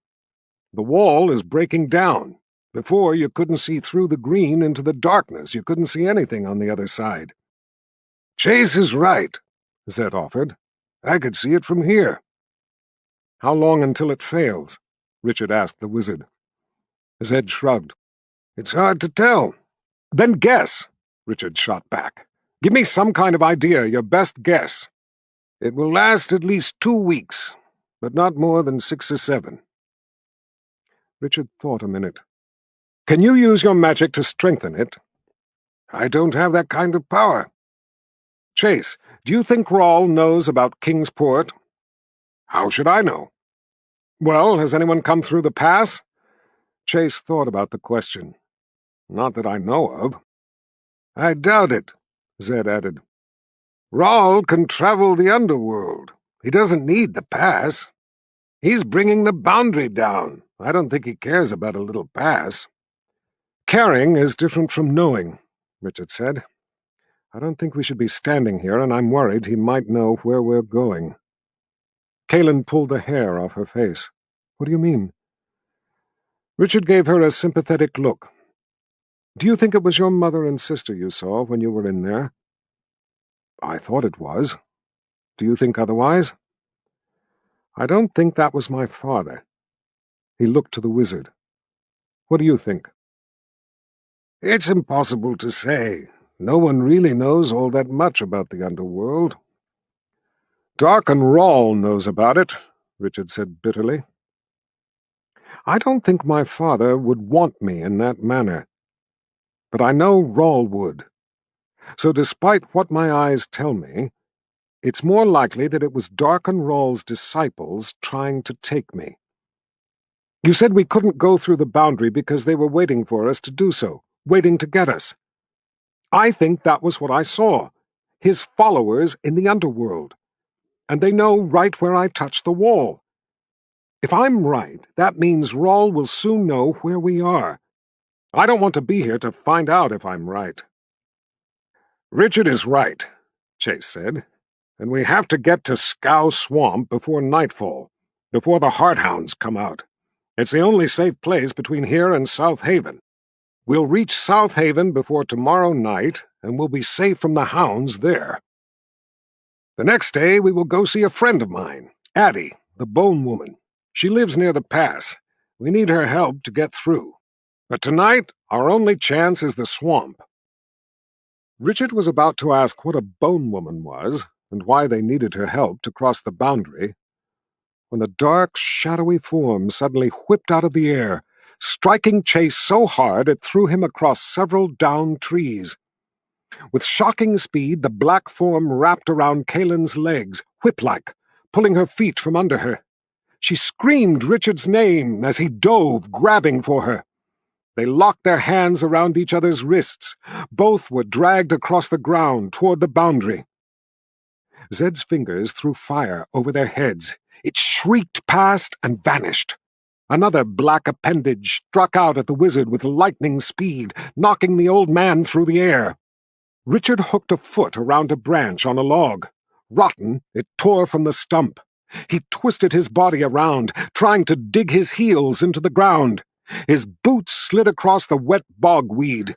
"The wall is breaking down. Before, you couldn't see through the green into the darkness. You couldn't see anything on the other side." "Chase is right," Zed offered. "I could see it from here." "How long until it fails?" Richard asked the wizard. Zed shrugged. "It's hard to tell." "Then guess," Richard shot back. "Give me some kind of idea, your best guess." "It will last at least 2 weeks, but not more than 6 or 7. Richard thought a minute. "Can you use your magic to strengthen it?" "I don't have that kind of power." "Chase, do you think Rawl knows about Kingsport?" "How should I know?" "Well, has anyone come through the pass?" Chase thought about the question. "Not that I know of." "I doubt it," Zed added. "Rawl can travel the underworld. He doesn't need the pass. He's bringing the boundary down. I don't think he cares about a little pass." "Caring is different from knowing," Richard said. "I don't think we should be standing here, and I'm worried he might know where we're going." Kalyn pulled the hair off her face. "What do you mean?" Richard gave her a sympathetic look. "Do you think it was your mother and sister you saw when you were in there?" "I thought it was. Do you think otherwise?" "I don't think that was my father." He looked to the wizard. "What do you think?" "It's impossible to say. No one really knows all that much about the underworld." "Dark and Rawl knows about it," Richard said bitterly. "I don't think my father would want me in that manner. But I know Rawl would. So despite what my eyes tell me, It's more likely that it was Darkenrawl's disciples trying to take me. You said we couldn't go through the boundary because they were waiting for us to do so, waiting to get us. I think that was what I saw. His followers in the underworld. And they know right where I touched the wall. If I'm right, that means Rawl will soon know where we are. I don't want to be here to find out if I'm right. Richard is right, Chase said, and we have to get to Scow Swamp before nightfall, before the Hearthounds come out. It's the only safe place between here and South Haven. We'll reach South Haven before tomorrow night, and we'll be safe from the hounds there. The next day we will go see a friend of mine, Addie, the Bone Woman. She lives near the pass. We need her help to get through. But tonight, our only chance is the swamp. Richard was about to ask what a Bone Woman was, and why they needed her help to cross the boundary, when a dark, shadowy form suddenly whipped out of the air, striking Chase so hard it threw him across several downed trees. With shocking speed, the black form wrapped around Kalyn's legs, whip-like, pulling her feet from under her. She screamed Richard's name as he dove, grabbing for her. They locked their hands around each other's wrists. Both were dragged across the ground toward the boundary. Zed's fingers threw fire over their heads. It shrieked past and vanished. Another black appendage struck out at the wizard with lightning speed, knocking the old man through the air. Richard hooked a foot around a branch on a log. Rotten, it tore from the stump. He twisted his body around, trying to dig his heels into the ground. His boots slid across the wet bogweed.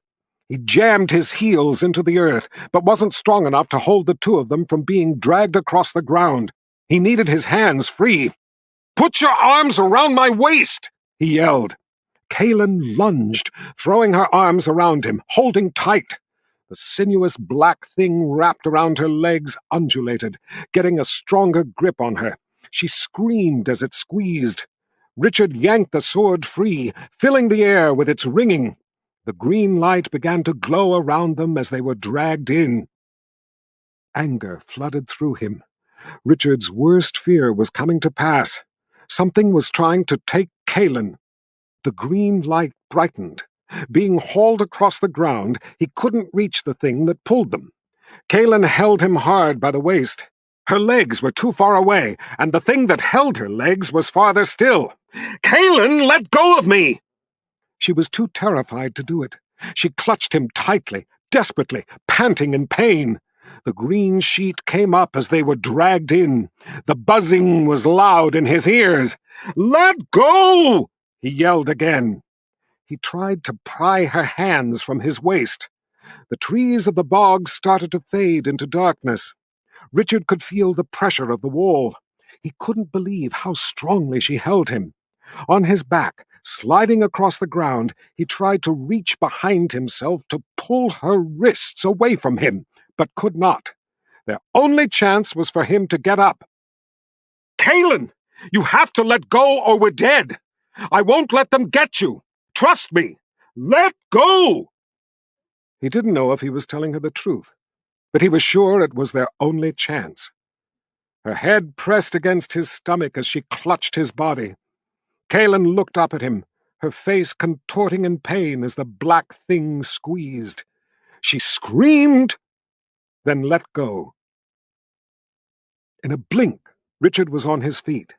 He jammed his heels into the earth, but wasn't strong enough to hold the two of them from being dragged across the ground. He needed his hands free. "Put your arms around my waist!" he yelled. Kalyn lunged, throwing her arms around him, holding tight. The sinuous black thing wrapped around her legs undulated, getting a stronger grip on her. She screamed as it squeezed. Richard yanked the sword free, filling the air with its ringing. The green light began to glow around them as they were dragged in. Anger flooded through him. Richard's worst fear was coming to pass. Something was trying to take Kalyn. The green light brightened. Being hauled across the ground, he couldn't reach the thing that pulled them. Kalyn held him hard by the waist. Her legs were too far away, and the thing that held her legs was farther still. "Kalyn, let go of me!" She was too terrified to do it. She clutched him tightly, desperately, panting in pain. The green sheet came up as they were dragged in. The buzzing was loud in his ears. "Let go!" he yelled again. He tried to pry her hands from his waist. The trees of the bog started to fade into darkness. Richard could feel the pressure of the wall. He couldn't believe how strongly she held him. On his back, sliding across the ground, he tried to reach behind himself to pull her wrists away from him, but could not. Their only chance was for him to get up. "Kalyn, you have to let go or we're dead. I won't let them get you. Trust me. Let go!" He didn't know if he was telling her the truth, but he was sure it was their only chance. Her head pressed against his stomach as she clutched his body. Kalyn looked up at him, her face contorting in pain as the black thing squeezed. She screamed, then let go. In a blink, Richard was on his feet.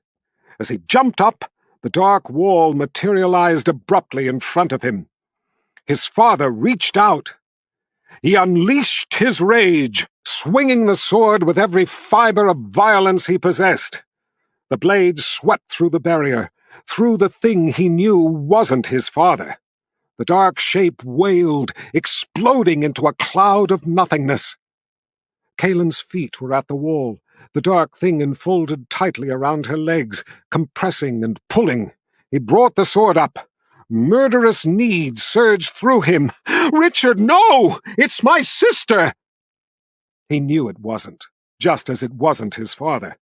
As he jumped up, the dark wall materialized abruptly in front of him. His father reached out. He unleashed his rage, swinging the sword with every fiber of violence he possessed. The blade swept through the barrier, through the thing he knew wasn't his father. The dark shape wailed, exploding into a cloud of nothingness. Kalyn's feet were at the wall, the dark thing enfolded tightly around her legs, compressing and pulling. He brought the sword up. Murderous need surged through him. "Richard, no! It's my sister!" He knew it wasn't, just as it wasn't his father.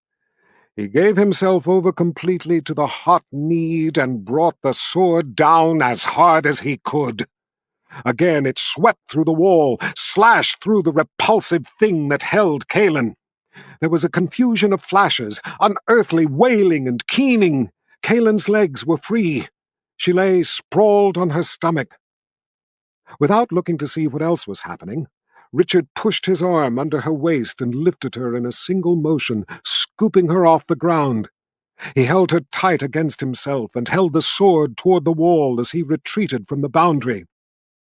He gave himself over completely to the hot need and brought the sword down as hard as he could. Again it swept through the wall, slashed through the repulsive thing that held Kalyn. There was a confusion of flashes, unearthly wailing and keening. Kalyn's legs were free. She lay sprawled on her stomach. Without looking to see what else was happening, Richard pushed his arm under her waist and lifted her in a single motion, scooping her off the ground. He held her tight against himself and held the sword toward the wall as he retreated from the boundary.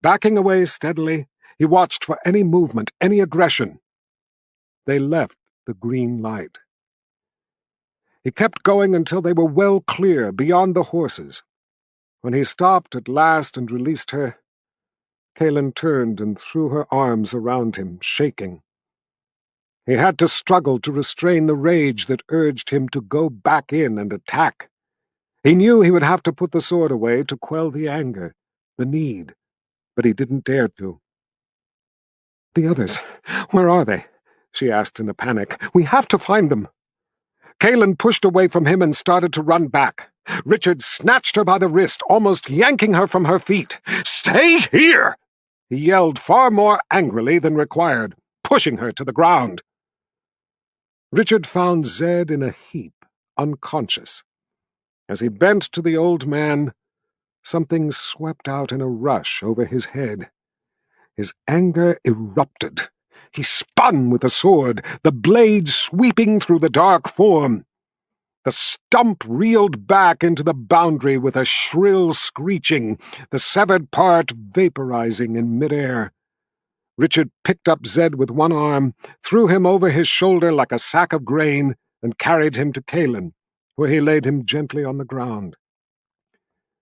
Backing away steadily, he watched for any movement, any aggression. They left the green light. He kept going until they were well clear, beyond the horses. When he stopped at last and released her, Kalyn turned and threw her arms around him, shaking. He had to struggle to restrain the rage that urged him to go back in and attack. He knew he would have to put the sword away to quell the anger, the need, but he didn't dare to. "The others, where are they?" she asked in a panic. "We have to find them." Kalyn pushed away from him and started to run back. Richard snatched her by the wrist, almost yanking her from her feet. "Stay here!" he yelled far more angrily than required, pushing her to the ground. Richard found Zed in a heap, unconscious. As he bent to the old man, something swept out in a rush over his head. His anger erupted. He spun with the sword, the blade sweeping through the dark form. The stump reeled back into the boundary with a shrill screeching, the severed part vaporizing in midair. Richard picked up Zed with one arm, threw him over his shoulder like a sack of grain, and carried him to Kalyn, where he laid him gently on the ground.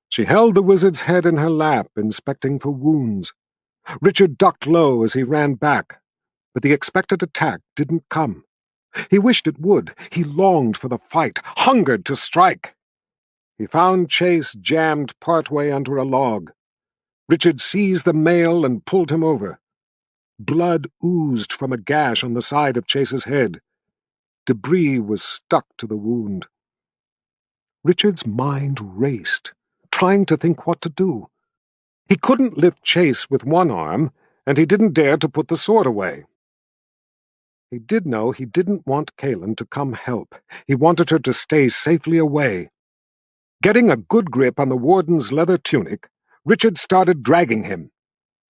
She held the wizard's head in her lap, inspecting for wounds. Richard ducked low as he ran back, but the expected attack didn't come. He wished it would. He longed for the fight, hungered to strike. He found Chase jammed partway under a log. Richard seized the male and pulled him over. Blood oozed from a gash on the side of Chase's head. Debris was stuck to the wound. Richard's mind raced, trying to think what to do. He couldn't lift Chase with one arm, and he didn't dare to put the sword away. He did know he didn't want Kalyn to come help. He wanted her to stay safely away. Getting a good grip on the warden's leather tunic, Richard started dragging him.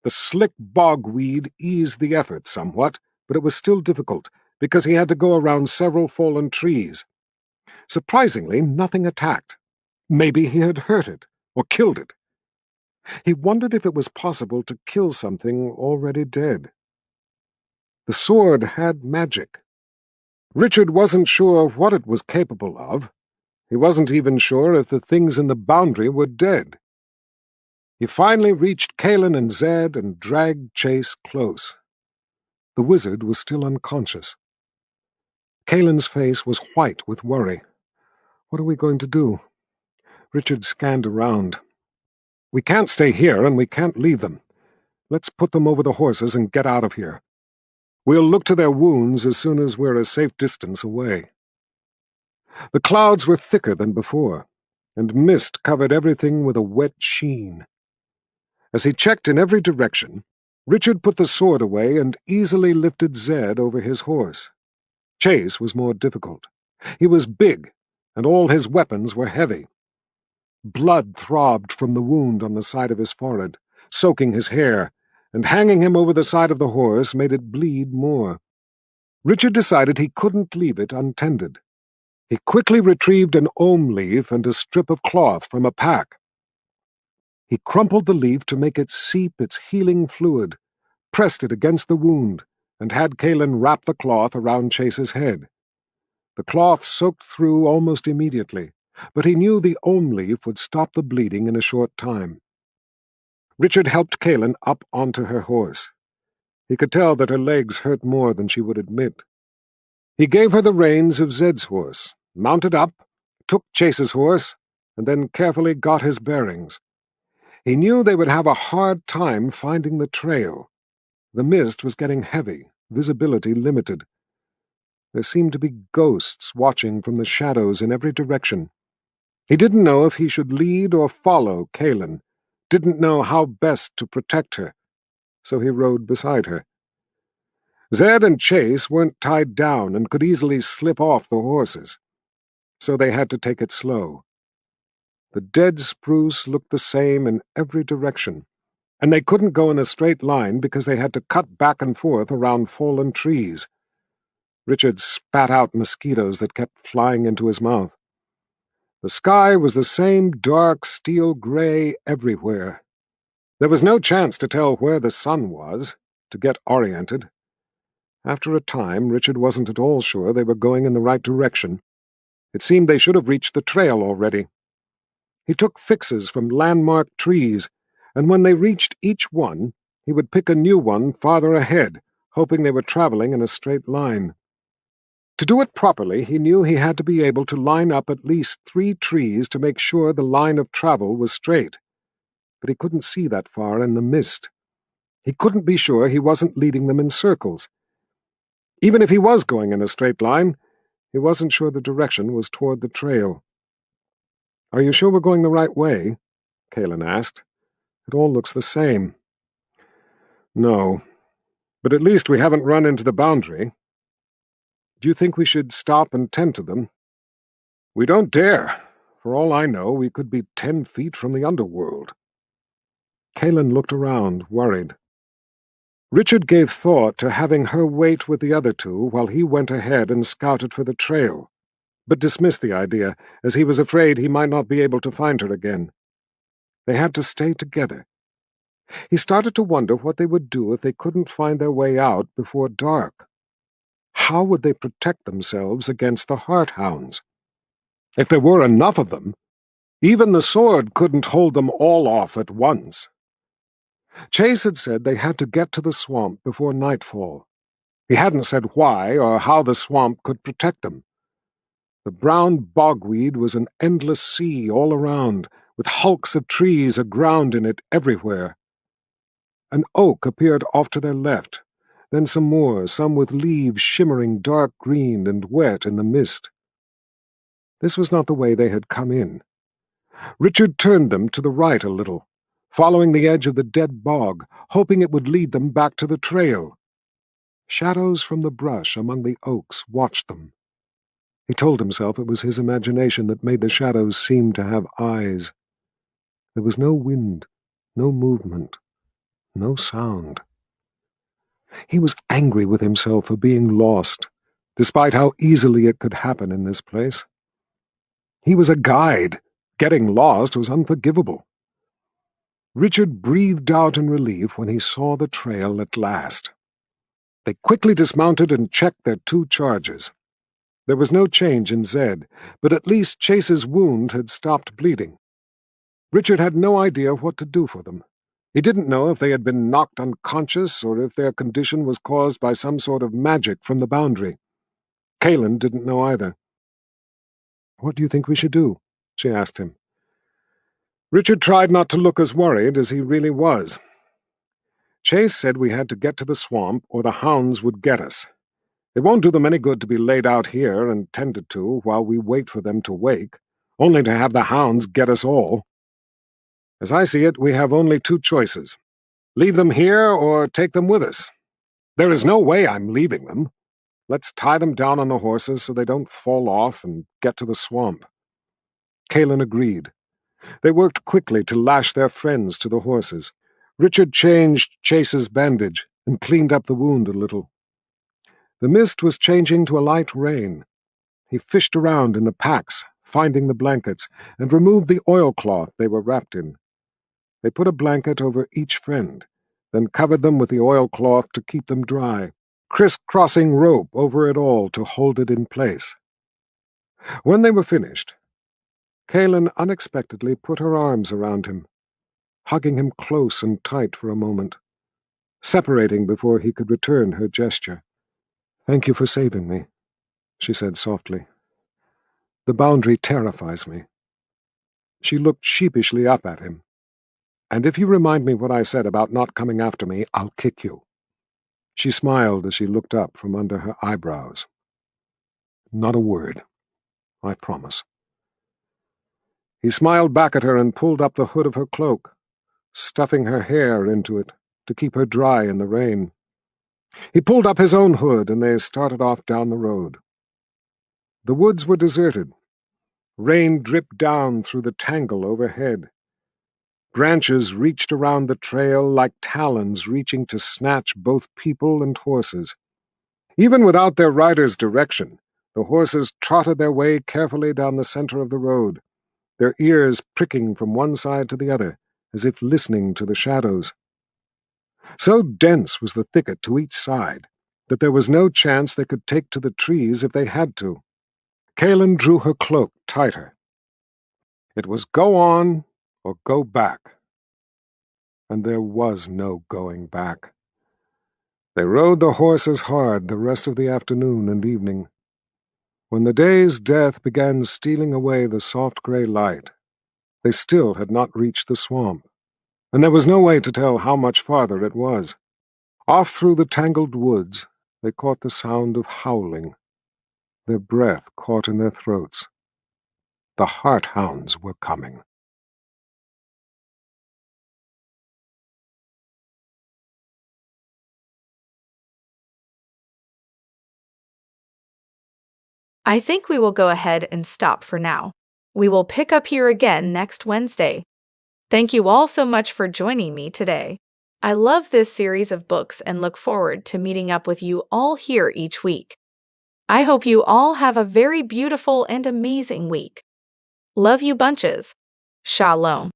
The slick bogweed eased the effort somewhat, but it was still difficult, because he had to go around several fallen trees. Surprisingly, nothing attacked. Maybe he had hurt it, or killed it. He wondered if it was possible to kill something already dead. The sword had magic. Richard wasn't sure what it was capable of. He wasn't even sure if the things in the boundary were dead. He finally reached Kalyn and Zed and dragged Chase close. The wizard was still unconscious. Kalyn's face was white with worry. "What are we going to do?" Richard scanned around. "We can't stay here, and we can't leave them. Let's put them over the horses and get out of here. We'll look to their wounds as soon as we're a safe distance away." The clouds were thicker than before, and mist covered everything with a wet sheen. As he checked in every direction, Richard put the sword away and easily lifted Zed over his horse. Chase was more difficult. He was big, and all his weapons were heavy. Blood throbbed from the wound on the side of his forehead, soaking his hair, and hanging him over the side of the horse made it bleed more. Richard decided he couldn't leave it untended. He quickly retrieved an ohm leaf and a strip of cloth from a pack. He crumpled the leaf to make it seep its healing fluid, pressed it against the wound, and had Kalyn wrap the cloth around Chase's head. The cloth soaked through almost immediately, but he knew the ohm leaf would stop the bleeding in a short time. Richard helped Kalyn up onto her horse. He could tell that her legs hurt more than she would admit. He gave her the reins of Zed's horse, mounted up, took Chase's horse, and then carefully got his bearings. He knew they would have a hard time finding the trail. The mist was getting heavy, visibility limited. There seemed to be ghosts watching from the shadows in every direction. He didn't know if he should lead or follow Kalyn, didn't know how best to protect her, so he rode beside her. Zed and Chase weren't tied down and could easily slip off the horses, so they had to take it slow. The dead spruce looked the same in every direction, and they couldn't go in a straight line because they had to cut back and forth around fallen trees. Richard spat out mosquitoes that kept flying into his mouth. The sky was the same dark steel gray everywhere. There was no chance to tell where the sun was, to get oriented. After a time, Richard wasn't at all sure they were going in the right direction. It seemed they should have reached the trail already. He took fixes from landmark trees, and when they reached each one, he would pick a new one farther ahead, hoping they were traveling in a straight line. To do it properly, he knew he had to be able to line up at least 3 trees to make sure the line of travel was straight. But he couldn't see that far in the mist. He couldn't be sure he wasn't leading them in circles. Even if he was going in a straight line, he wasn't sure the direction was toward the trail. "Are you sure we're going the right way?" Kalyn asked. "It all looks the same." "No, but at least we haven't run into the boundary. Do you think we should stop and tend to them?" "We don't dare. For all I know, we could be 10 feet from the underworld." Kalyn looked around, worried. Richard gave thought to having her wait with the other two while he went ahead and scouted for the trail, but dismissed the idea, as he was afraid he might not be able to find her again. They had to stay together. He started to wonder what they would do if they couldn't find their way out before dark. How would they protect themselves against the Hearthounds? If there were enough of them, even the sword couldn't hold them all off at once. Chase had said they had to get to the swamp before nightfall. He hadn't said why or how the swamp could protect them. The brown bogweed was an endless sea all around, with hulks of trees aground in it everywhere. An oak appeared off to their left, then some more, some with leaves shimmering dark green and wet in the mist. This was not the way they had come in. Richard turned them to the right a little, following the edge of the dead bog, hoping it would lead them back to the trail. Shadows from the brush among the oaks watched them. He told himself it was his imagination that made the shadows seem to have eyes. There was no wind, no movement, no sound. He was angry with himself for being lost, despite how easily it could happen in this place. He was a guide. Getting lost was unforgivable. Richard breathed out in relief when he saw the trail at last. They quickly dismounted and checked their 2 charges. There was no change in Zed, but at least Chase's wound had stopped bleeding. Richard had no idea what to do for them. He didn't know if they had been knocked unconscious or if their condition was caused by some sort of magic from the boundary. Kalyn didn't know either. "What do you think we should do?" she asked him. Richard tried not to look as worried as he really was. "Chase said we had to get to the swamp or the hounds would get us. It won't do them any good to be laid out here and tended to while we wait for them to wake, only to have the hounds get us all. As I see it, we have only 2 choices. Leave them here or take them with us. There is no way I'm leaving them. Let's tie them down on the horses so they don't fall off and get to the swamp." Kalyn agreed. They worked quickly to lash their friends to the horses. Richard changed Chase's bandage and cleaned up the wound a little. The mist was changing to a light rain. He fished around in the packs, finding the blankets, and removed the oilcloth they were wrapped in. They put a blanket over each friend, then covered them with the oilcloth to keep them dry, criss-crossing rope over it all to hold it in place. When they were finished, Kalyn unexpectedly put her arms around him, hugging him close and tight for a moment, separating before he could return her gesture. "Thank you for saving me," she said softly. "The boundary terrifies me." She looked sheepishly up at him. "And if you remind me what I said about not coming after me, I'll kick you." She smiled as she looked up from under her eyebrows. "Not a word. I promise." He smiled back at her and pulled up the hood of her cloak, stuffing her hair into it to keep her dry in the rain. He pulled up his own hood, and they started off down the road. The woods were deserted. Rain dripped down through the tangle overhead. Branches reached around the trail like talons reaching to snatch both people and horses. Even without their riders' direction, the horses trotted their way carefully down the center of the road, their ears pricking from one side to the other, as if listening to the shadows. So dense was the thicket to each side that there was no chance they could take to the trees if they had to. Kalyn drew her cloak tighter. It was go on or go back. And there was no going back. They rode the horses hard the rest of the afternoon and evening. When the day's death began stealing away the soft gray light, they still had not reached the swamp, and there was no way to tell how much farther it was. Off through the tangled woods, they caught the sound of howling, their breath caught in their throats. The heart-hounds were coming. I think we will go ahead and stop for now. We will pick up here again next Wednesday. Thank you all so much for joining me today. I love this series of books and look forward to meeting up with you all here each week. I hope you all have a very beautiful and amazing week. Love you bunches. Shalom.